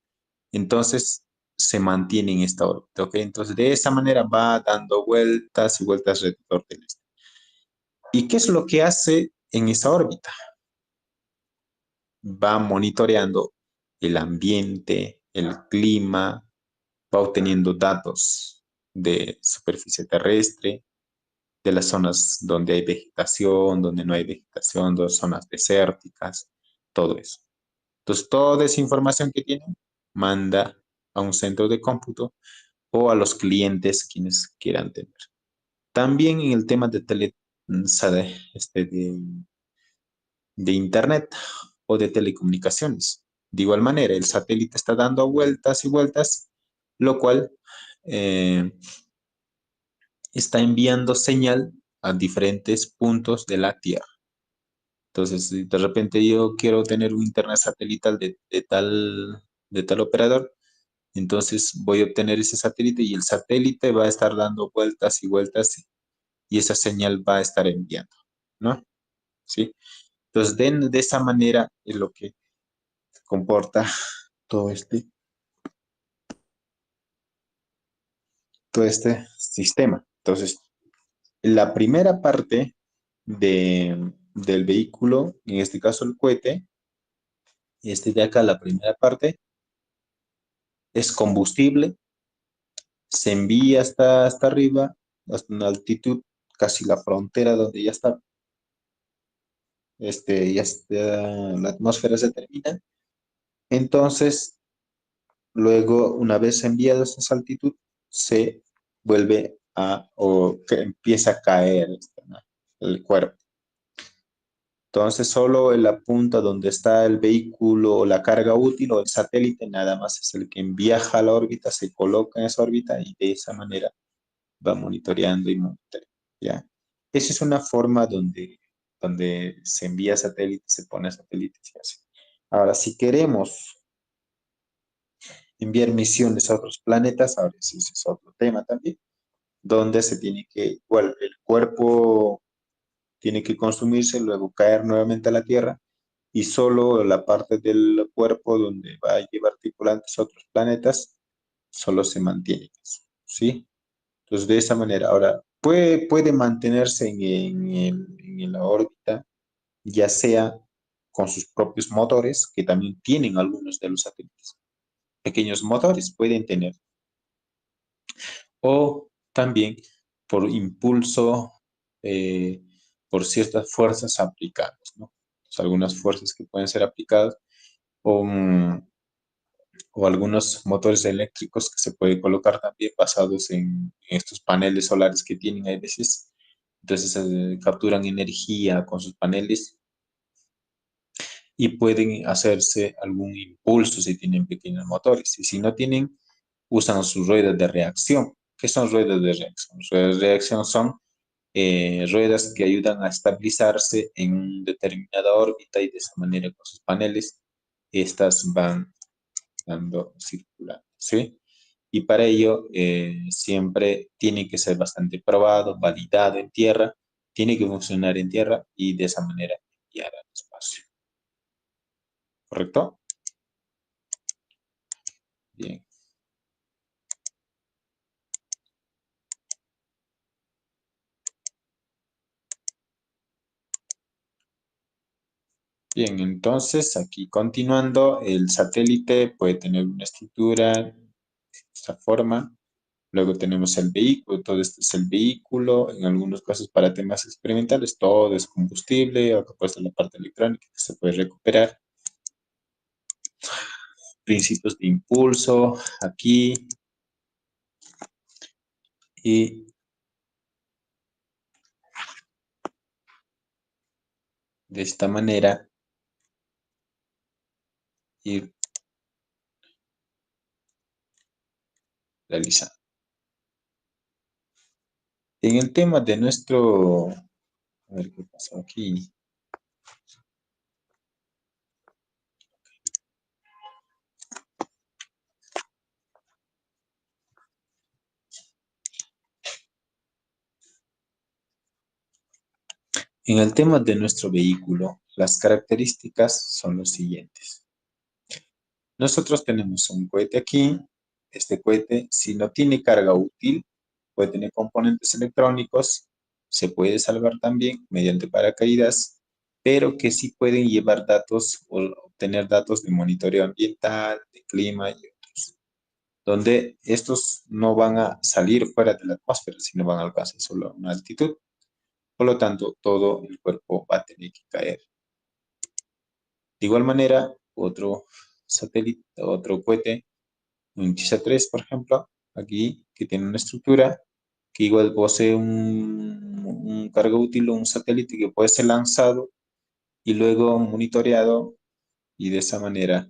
A: entonces se mantiene en esta órbita, ¿ok? Entonces de esa manera va dando vueltas y vueltas alrededor del este. ¿Y qué es lo que hace en esa órbita? Va monitoreando el ambiente, el clima, va obteniendo datos de superficie terrestre, de las zonas donde hay vegetación, donde no hay vegetación, de zonas desérticas, todo eso. Entonces, toda esa información que tienen, manda a un centro de cómputo o a los clientes quienes quieran tener. También en el tema de de Internet o de telecomunicaciones. De igual manera, el satélite está dando vueltas y vueltas, lo cual está enviando señal a diferentes puntos de la Tierra. Entonces, si de repente yo quiero tener un internet satelital de tal operador, Entonces voy a obtener ese satélite y el satélite va a estar dando vueltas y vueltas y esa señal va a estar enviando, ¿no? ¿Sí? Entonces, de esa manera es lo que comporta todo todo este sistema. Entonces, la primera parte del vehículo, en este caso el cohete, este de acá, la primera parte, es combustible, se envía hasta arriba, hasta una altitud, casi la frontera donde ya está, la atmósfera se termina. Entonces, luego, una vez enviado a esa altitud, se vuelve o que empieza a caer ¿no? el cuerpo. Entonces, solo en la punta donde está el vehículo o la carga útil o el satélite, nada más es el que viaja a la órbita, se coloca en esa órbita y de esa manera va monitoreando y monitoreando, ¿ya? Esa es una forma donde se envía satélites, se pone satélites y así. Ahora, si queremos enviar misiones a otros planetas, ahora sí, ese es otro tema también, donde se tiene que, igual, el cuerpo tiene que consumirse, luego caer nuevamente a la Tierra y solo la parte del cuerpo donde va a llevar tripulantes a otros planetas, solo se mantiene eso, ¿sí? Entonces, de esa manera, ahora, puede mantenerse en la órbita, ya sea con sus propios motores, que también tienen algunos de los satélites. Pequeños motores pueden tener, o también por impulso, eh, por ciertas fuerzas aplicadas, ¿no? Entonces, algunas fuerzas que pueden ser aplicadas o, o algunos motores eléctricos que se pueden colocar también basados en estos paneles solares que tienen a veces. Entonces capturan energía con sus paneles y pueden hacerse algún impulso si tienen pequeños motores. Y si no tienen, usan sus ruedas de reacción. ¿Qué son ruedas de reacción? Ruedas de reacción son ruedas que ayudan a estabilizarse en una determinada órbita y de esa manera con sus paneles estas van dando circulando, ¿sí? Y para ello siempre tiene que ser bastante probado, validado en tierra, tiene que funcionar en tierra y de esa manera enviar al espacio. ¿Correcto? Bien. Bien, entonces aquí continuando, el satélite puede tener una estructura de esta forma. Luego tenemos el vehículo, todo esto es el vehículo. En algunos casos para temas experimentales, todo es combustible, acá puede estar la parte electrónica que se puede recuperar. Principios de impulso, aquí. Y de esta manera ir realizando. En el tema de a ver qué pasó aquí. En el tema de nuestro vehículo, las características son los siguientes. Nosotros tenemos un cohete aquí. Este cohete, si no tiene carga útil, puede tener componentes electrónicos, se puede salvar también mediante paracaídas, pero que sí pueden llevar datos o obtener datos de monitoreo ambiental, de clima y otros, donde estos no van a salir fuera de la atmósfera, sino van a alcanzar solo una altitud. Por lo tanto, todo el cuerpo va a tener que caer. De igual manera, otro satélite, otro cohete, un GISA-3, por ejemplo, aquí, que tiene una estructura que igual posee un cargo útil o un satélite que puede ser lanzado y luego monitoreado y de esa manera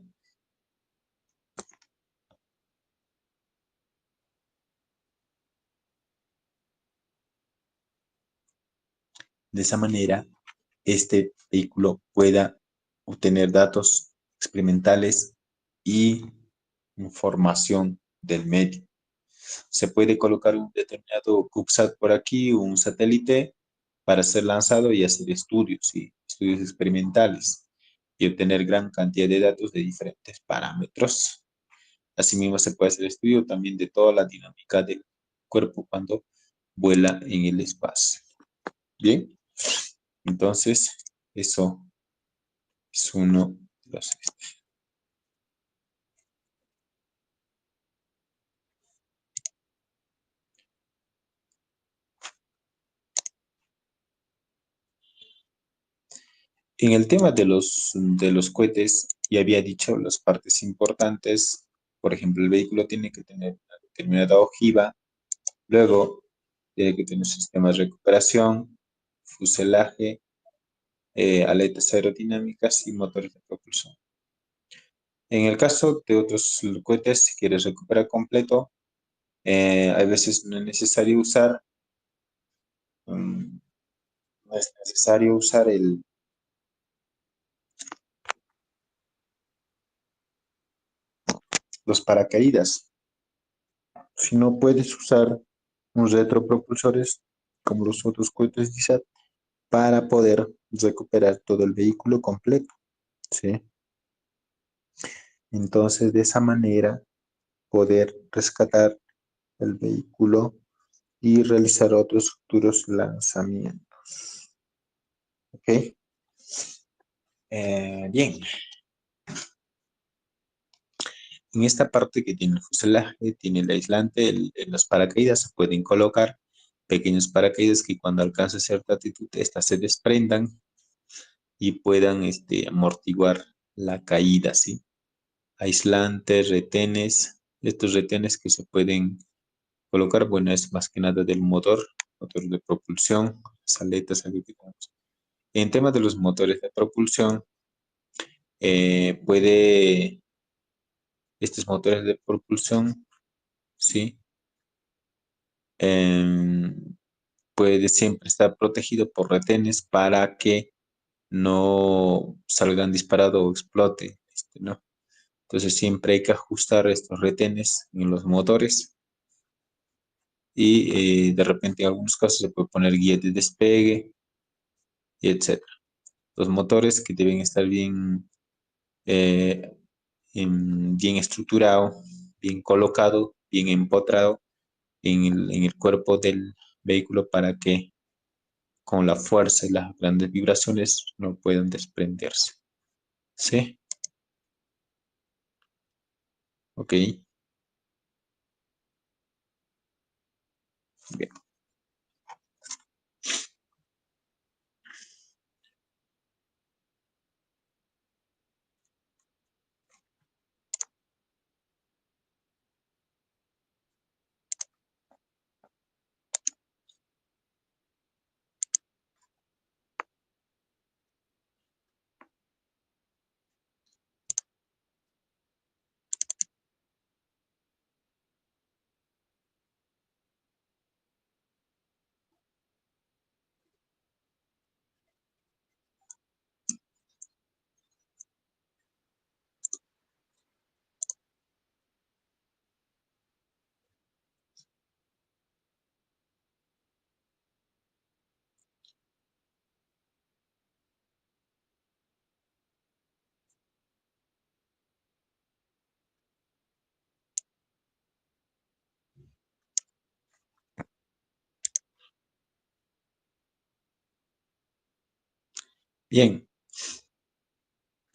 A: este vehículo pueda obtener datos experimentales y información del medio. Se puede colocar un determinado CubeSat por aquí, un satélite, para ser lanzado y hacer estudios, ¿sí? Estudios experimentales y obtener gran cantidad de datos de diferentes parámetros. Asimismo, se puede hacer estudio también de toda la dinámica del cuerpo cuando vuela en el espacio. Bien, entonces eso es uno de los... En el tema de los cohetes, ya había dicho las partes importantes. Por ejemplo, el vehículo tiene que tener una determinada ojiva, luego tiene que tener sistemas de recuperación, fuselaje, aletas aerodinámicas y motores de propulsión. En el caso de otros cohetes, si quieres recuperar completo, a veces mm, no es necesario usar los paracaídas, sino puedes usar unos retropropulsores como los otros cohetes DISAT para poder recuperar todo el vehículo completo, ¿sí? Entonces, de esa manera, poder rescatar el vehículo y realizar otros futuros lanzamientos. ¿Ok? Bien, en esta parte que tiene el fuselaje, tiene el aislante, en los paracaídas se pueden colocar pequeños paracaídas que cuando alcance cierta altitud, estas se desprendan y puedan amortiguar la caída, ¿sí? Aislantes, retenes, estos retenes que se pueden colocar, bueno, es más que nada del motor de propulsión, las aletas, algo que tenemos. En temas de los motores de propulsión, puede, estos motores de propulsión, ¿sí? Em, puede siempre estar protegido por retenes para que no salgan disparados o explote, ¿no? Entonces siempre hay que ajustar estos retenes en los motores y de repente en algunos casos se puede poner guía de despegue y etcétera. Los motores que deben estar eh, bien estructurado, bien colocado, bien empotrado en el cuerpo del vehículo para que con la fuerza y las grandes vibraciones no puedan desprenderse. ¿Sí? Ok. Bien. Bien.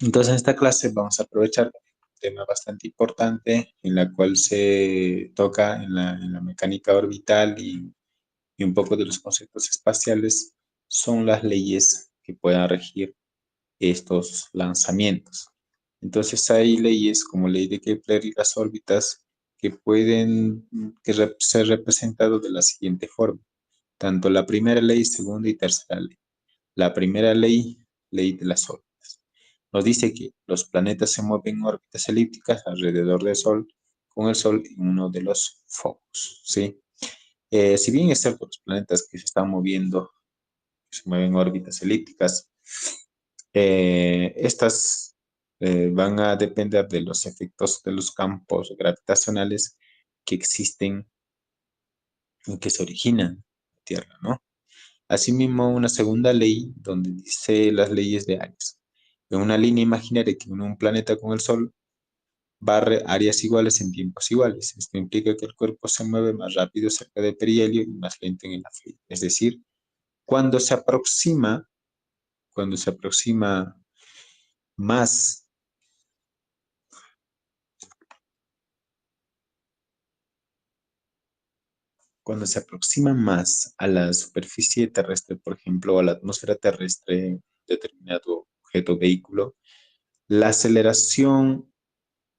A: Entonces, en esta clase vamos a aprovechar un tema bastante importante en la cual se toca en la mecánica orbital y un poco de los conceptos espaciales, son las leyes que puedan regir estos lanzamientos. Entonces, hay leyes como ley de Kepler y las órbitas que pueden ser representadas de la siguiente forma, tanto la primera ley, segunda y tercera ley. La primera ley, ley de las órbitas. Nos dice que los planetas se mueven en órbitas elípticas alrededor del Sol, con el Sol en uno de los focos, ¿sí? Si bien es cierto, los planetas que se están moviendo, que se mueven en órbitas elípticas, estas van a depender de los efectos de los campos gravitacionales que existen y que se originan en la Tierra, ¿no? Asimismo, una segunda ley donde dice las leyes de áreas. En una línea imaginaria que une un planeta con el Sol, barre áreas iguales en tiempos iguales. Esto implica que el cuerpo se mueve más rápido cerca del perihelio y más lento en el afelio. Es decir, cuando se aproxima, cuando se aproxima más, cuando se aproxima más a la superficie terrestre, por ejemplo, a la atmósfera terrestre, determinado objeto vehículo, la aceleración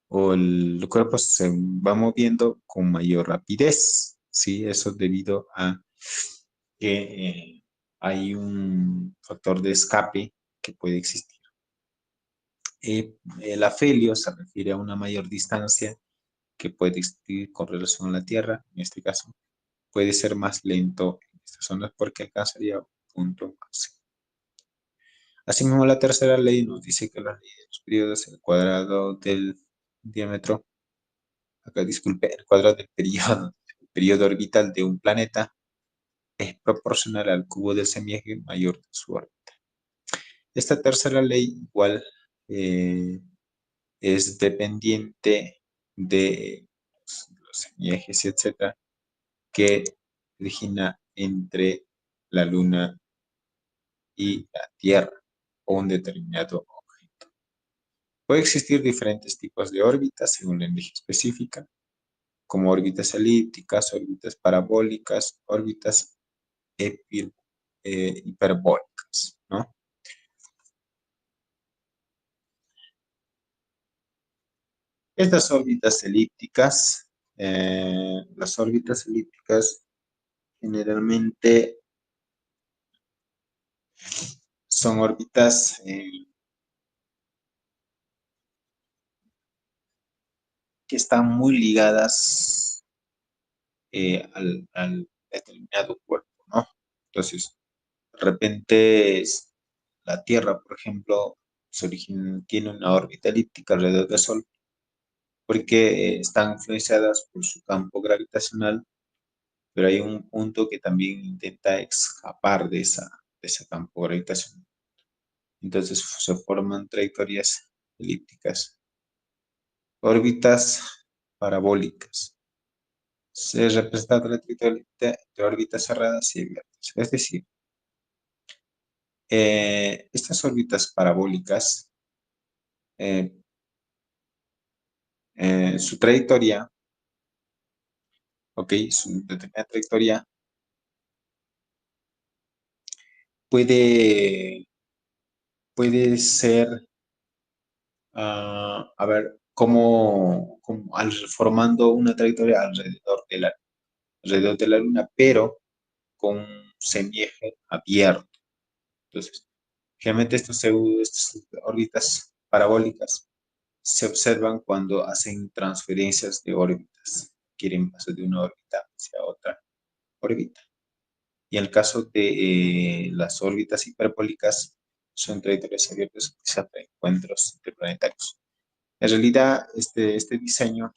A: o el cuerpo se va moviendo con mayor rapidez, ¿sí? Eso es debido a que hay un factor de escape que puede existir. El afelio se refiere a una mayor distancia que puede existir con relación a la Tierra, en este caso, puede ser más lento en estas zonas porque alcanzaría un punto máximo. Asimismo, la tercera ley nos dice que la ley de los periodos, el cuadrado del diámetro, acá disculpe, el cuadrado del periodo, el periodo orbital de un planeta es proporcional al cubo del semieje mayor de su órbita. Esta tercera ley igual eh, es dependiente de los semiejes, etcétera, que origina entre la Luna y la Tierra o un determinado objeto. Puede existir diferentes tipos de órbitas según la energía específica, como órbitas elípticas, órbitas parabólicas, órbitas hiperbólicas, ¿no? Las órbitas elípticas generalmente son órbitas que están muy ligadas al determinado cuerpo, ¿no? Entonces, de repente la Tierra, por ejemplo, tiene una órbita elíptica alrededor del Sol porque están influenciadas por su campo gravitacional, pero hay un punto que también intenta escapar de ese campo gravitacional. Entonces se forman trayectorias elípticas, órbitas parabólicas. Se representa la trayectoria de órbitas cerradas y abiertas. Es decir, estas órbitas parabólicas, eh, su trayectoria, ok, su determinada trayectoria puede, puede ser, a ver, como formando una trayectoria alrededor de la Luna, pero con un semieje abierto. Entonces, generalmente estas órbitas parabólicas se observan cuando hacen transferencias de órbitas, quieren pasar de una órbita hacia otra órbita. Y en el caso de las órbitas hiperbólicas, son trayectorias abiertas que se hacen encuentros interplanetarios. En realidad, este diseño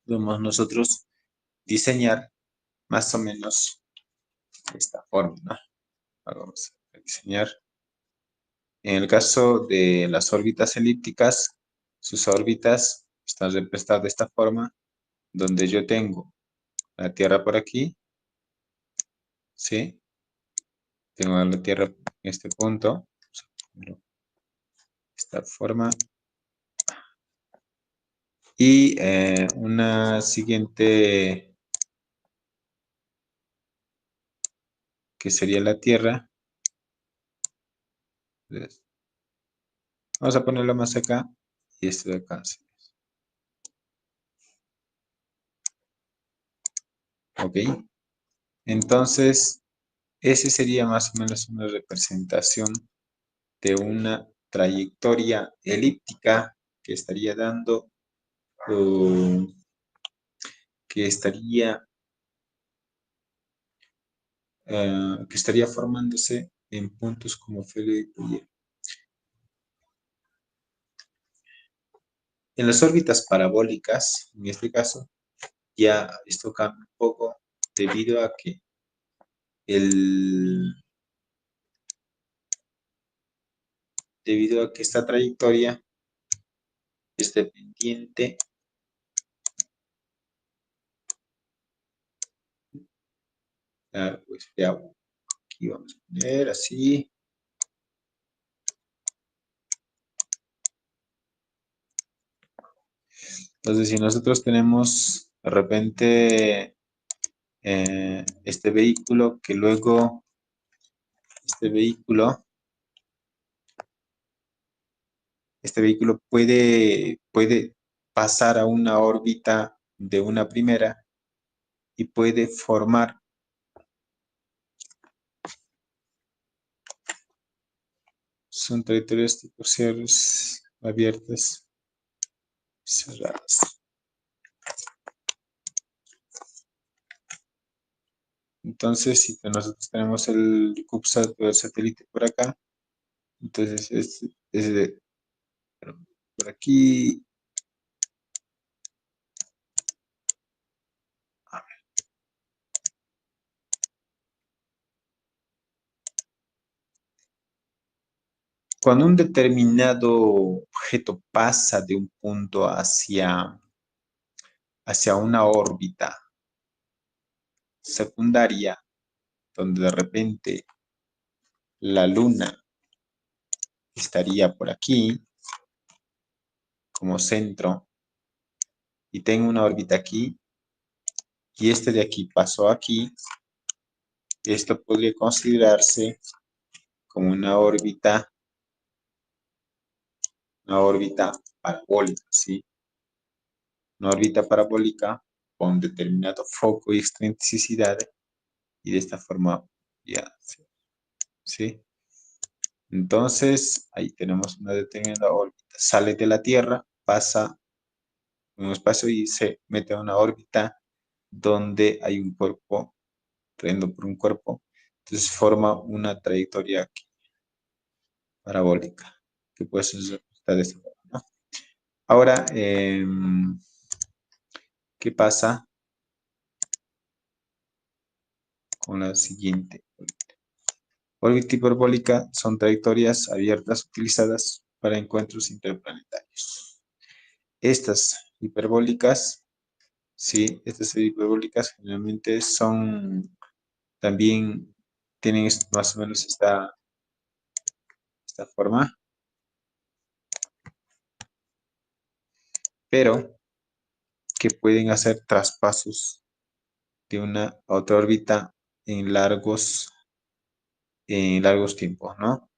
A: podemos nosotros diseñar más o menos de esta forma, ¿no? Vamos a diseñar. En el caso de las órbitas elípticas, sus órbitas están representadas de esta forma, donde yo tengo la Tierra por aquí, ¿sí? Tengo la Tierra en este punto, de esta forma. Y una siguiente, que sería la Tierra. Entonces, vamos a ponerlo más acá y esto de acá. ¿Sí? Ok. Entonces, ese sería más o menos una representación de una trayectoria elíptica que estaría dando, uh, que estaría formándose en puntos como Felipe y En las órbitas parabólicas, en este caso, ya esto cambia un poco debido a que el, esta trayectoria es dependiente. Pues ya aquí vamos a poner así. Entonces, si nosotros tenemos de repente este vehículo que luego, este vehículo puede pasar a una órbita de una primera y puede formar, son trayectorias tipo cierres abiertas, cerradas. Entonces, si nosotros tenemos el CubeSat o el satélite por acá, entonces por aquí. Cuando un determinado objeto pasa de un punto hacia una órbita secundaria, donde de repente la Luna estaría por aquí como centro y tengo una órbita aquí y este de aquí pasó aquí, esto podría considerarse como una órbita parabólica, ¿sí? Una órbita parabólica con determinado foco y excentricidad y de esta forma ya, ¿sí? Entonces, ahí tenemos una determinada órbita. Sale de la Tierra, pasa un espacio y se mete a una órbita donde hay un cuerpo, trayendo por un cuerpo. Entonces forma una trayectoria parabólica, que puede ser de esta forma, ¿no? Ahora, ¿qué pasa con la siguiente? Órbita hiperbólica son trayectorias abiertas utilizadas para encuentros interplanetarios. Estas hiperbólicas, sí, estas hiperbólicas generalmente son también tienen más o menos esta forma, pero que pueden hacer traspasos de una a otra órbita en largos tiempos, ¿no?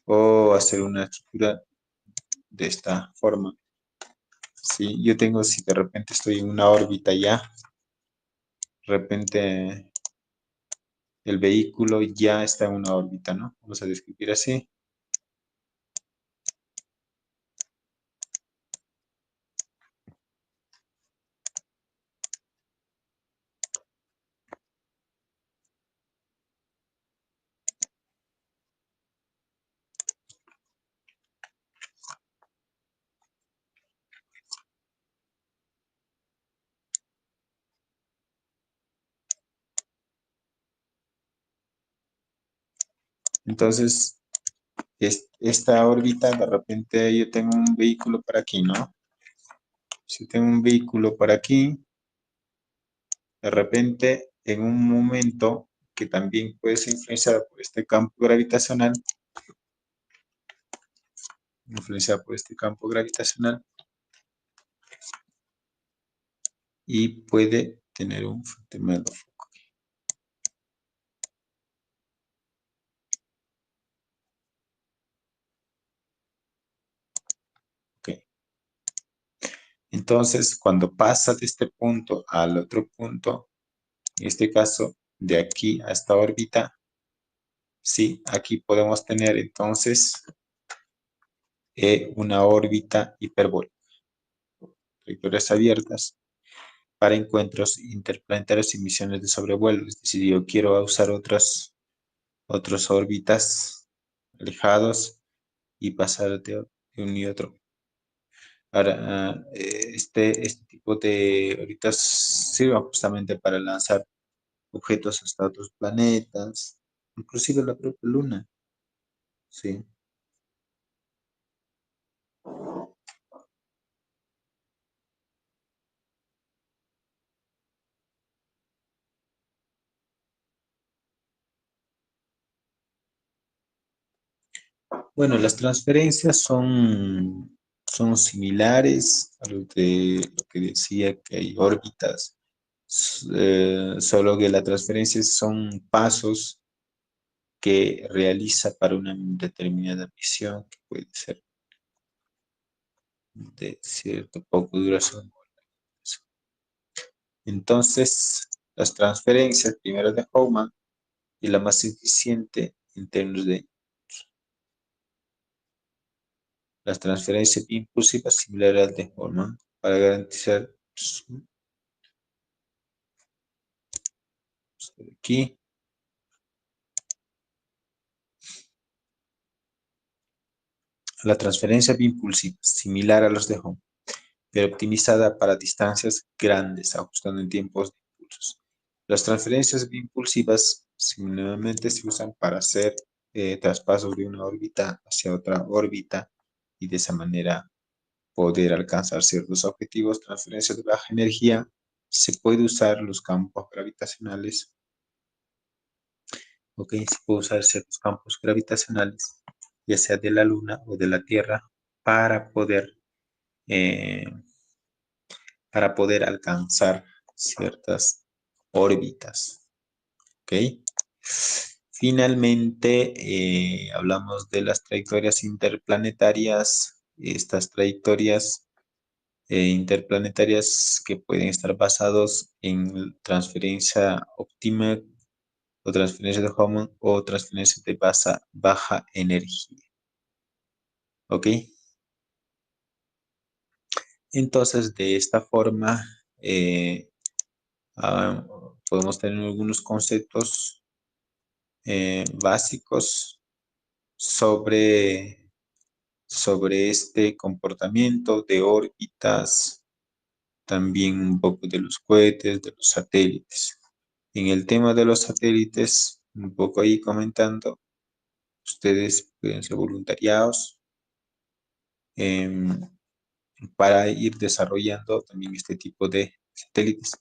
A: O hacer una estructura de esta forma. Si yo tengo, si de repente estoy en una órbita ya, de repente el vehículo ya está en una órbita, ¿no? Vamos a describir así. Entonces, esta órbita, de repente yo tengo un vehículo por aquí, ¿no? Si tengo un vehículo por aquí, de repente, en un momento que también puede ser influenciado por este campo gravitacional, y puede tener un determinado foco. Okay. Entonces, cuando pasa de este punto al otro punto, en este caso, de aquí a esta órbita, sí, aquí podemos tener entonces una órbita hiperbólica, trayectorias abiertas para encuentros interplanetarios y misiones de sobrevuelo. Es decir, yo quiero usar otras órbitas alejados y pasar de un y otro. Ahora, este tipo de ahorita sirve justamente para lanzar objetos hasta otros planetas, inclusive la propia Luna, ¿sí? Bueno, las transferencias son similares a lo que decía que hay órbitas, solo que las transferencias son pasos que realiza para una determinada misión, que puede ser de cierto poco duración. Entonces, las transferencias, primero de Howman, y la más eficiente en términos de las transferencias impulsivas similares al de Howman para garantizar aquí la transferencia impulsiva similar a los de Howman, pero optimizada para distancias grandes, ajustando en tiempos de impulsos. Las transferencias impulsivas similarmente se usan para hacer traspasos de una órbita hacia otra órbita y de esa manera poder alcanzar ciertos objetivos. Transferencias de baja energía, se puede usar los campos gravitacionales, ok, se puede usar ciertos campos gravitacionales, ya sea de la Luna o de la Tierra, para poder eh, alcanzar ciertas órbitas. ¿Ok? Finalmente, hablamos de las trayectorias interplanetarias. Estas trayectorias interplanetarias que pueden estar basados en transferencia óptima o transferencia de Hohmann o transferencia de baja energía. ¿Ok? Entonces, de esta forma, ah, podemos tener algunos conceptos básicos sobre, sobre este comportamiento de órbitas, también un poco de los cohetes, de los satélites. En el tema de los satélites, un poco ahí comentando, ustedes pueden ser voluntariados em, para ir desarrollando también este tipo de satélites.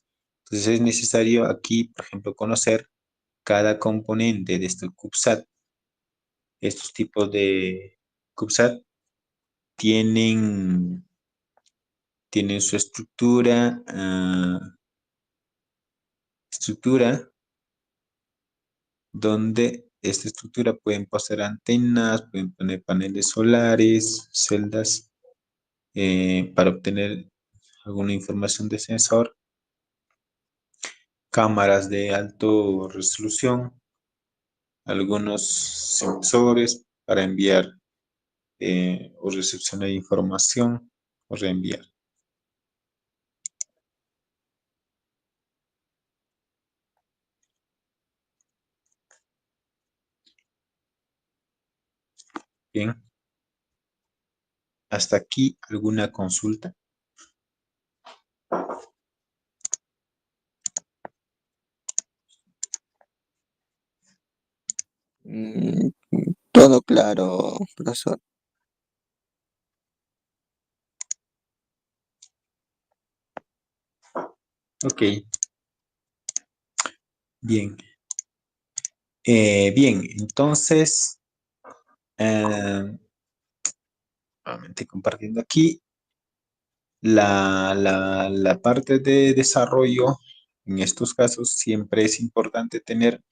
A: Entonces es necesario aquí, por ejemplo, conocer cada componente de este CubeSat. Estos tipos de CubeSat tienen, tienen su estructura, estructura donde esta estructura pueden poseer antenas, pueden poner paneles solares, celdas para obtener alguna información de sensor, cámaras de alta resolución, algunos sensores para enviar o recepcionar información o reenviar. Bien, hasta aquí alguna consulta.
B: Mm, todo claro, profesor.
A: Ok, bien. Bien, entonces, eh, nuevamente compartiendo aquí. La parte de desarrollo, en estos casos, siempre es importante tener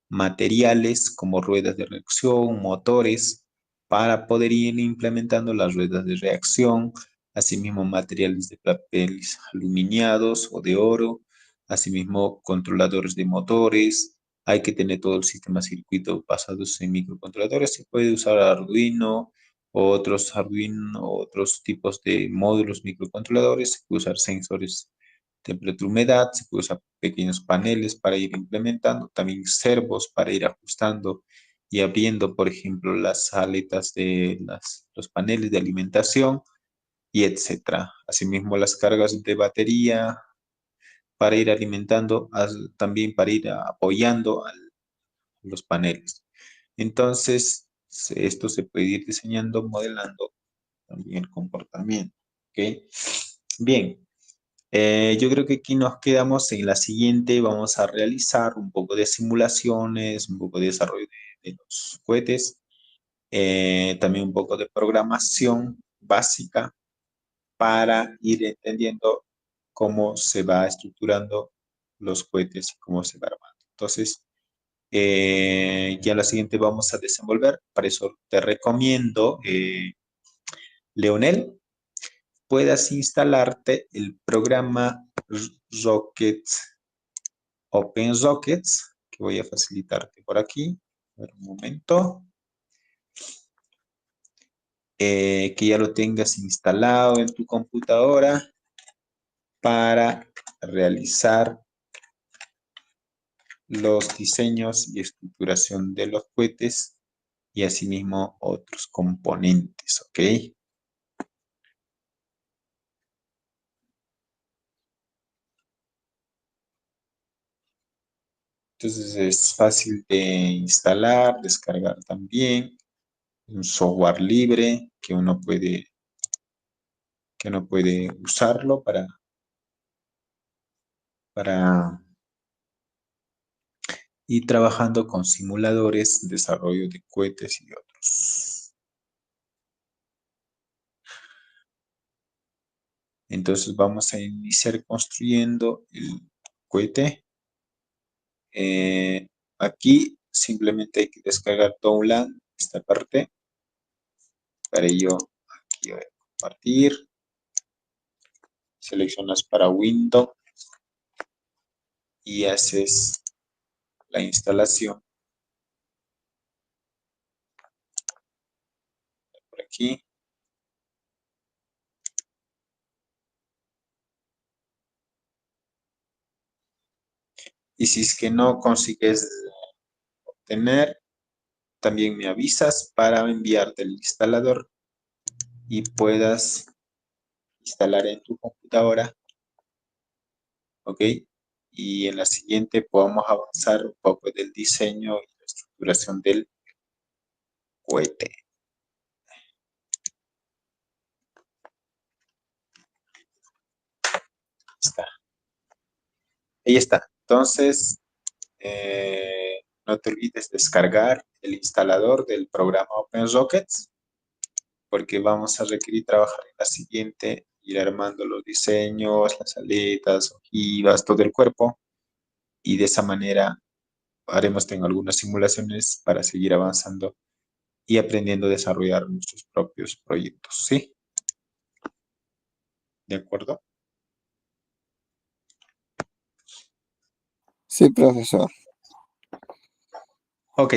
A: materiales como ruedas de reacción, motores, para poder ir implementando las ruedas de reacción, asimismo materiales de papeles aluminiados o de oro, asimismo controladores de motores. Hay que tener todo el sistema circuito basados en microcontroladores. Se puede usar Arduino, otros tipos de módulos microcontroladores, se puede usar sensores de temperatura, humedad, se puede usar pequeños paneles para ir implementando, también servos para ir ajustando y abriendo, por ejemplo, las aletas de los paneles de alimentación y etcétera. Asimismo, las cargas de batería para ir alimentando, también para ir apoyando a los paneles. Entonces, esto se puede ir diseñando, modelando también el comportamiento. ¿Ok? Bien, yo creo que aquí nos quedamos en la siguiente. Vamos a realizar un poco de simulaciones, un poco de desarrollo de los cohetes, también un poco de programación básica para ir entendiendo cómo se va estructurando los cohetes y cómo se va armando. Entonces, ya en la siguiente vamos a desenvolver. Para eso te recomiendo, Leonel, puedas instalarte el programa Rockets, Open Rockets, que voy a facilitarte por aquí. A ver, un momento. Que ya lo tengas instalado en tu computadora para realizar los diseños y estructuración de los cohetes y asimismo otros componentes, ¿ok? Entonces es fácil de instalar, descargar también, un software libre que uno puede usarlo para ir trabajando con simuladores, desarrollo de cohetes y otros. Entonces vamos a iniciar construyendo el cohete. Aquí simplemente hay que descargar Townland, esta parte. Para ello, aquí voy a compartir. Seleccionas para Windows y haces la instalación por aquí. Y si es que no consigues obtener, también me avisas para enviarte el instalador y puedas instalar en tu computadora, ¿ok? Y en la siguiente podamos avanzar un poco del diseño y la estructuración del cohete. Está. Ahí está. Entonces, no te olvides descargar el instalador del programa OpenRockets, porque vamos a requerir trabajar en la siguiente, ir armando los diseños, las aletas, ojivas, todo el cuerpo, y de esa manera haremos algunas simulaciones para seguir avanzando y aprendiendo a desarrollar nuestros propios proyectos, ¿sí? ¿De acuerdo?
B: Sí, profesor.
A: Ok,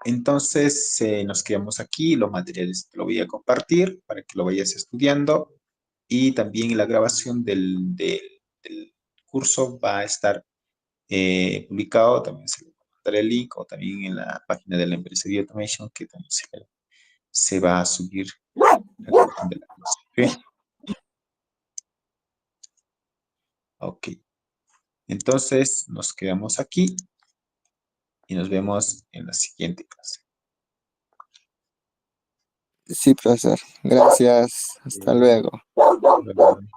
A: entonces nos quedamos aquí, los materiales te lo voy a compartir para que lo vayas estudiando y también la grabación del curso va a estar publicado, también se le va a mandar el link o también en la página de la empresa de Automation que también se va a subir la grabación de la clase. ¿Ok? Ok, entonces nos quedamos aquí y nos vemos en la siguiente clase.
B: Sí, profesor. Gracias. Hasta luego.
A: Bye, bye.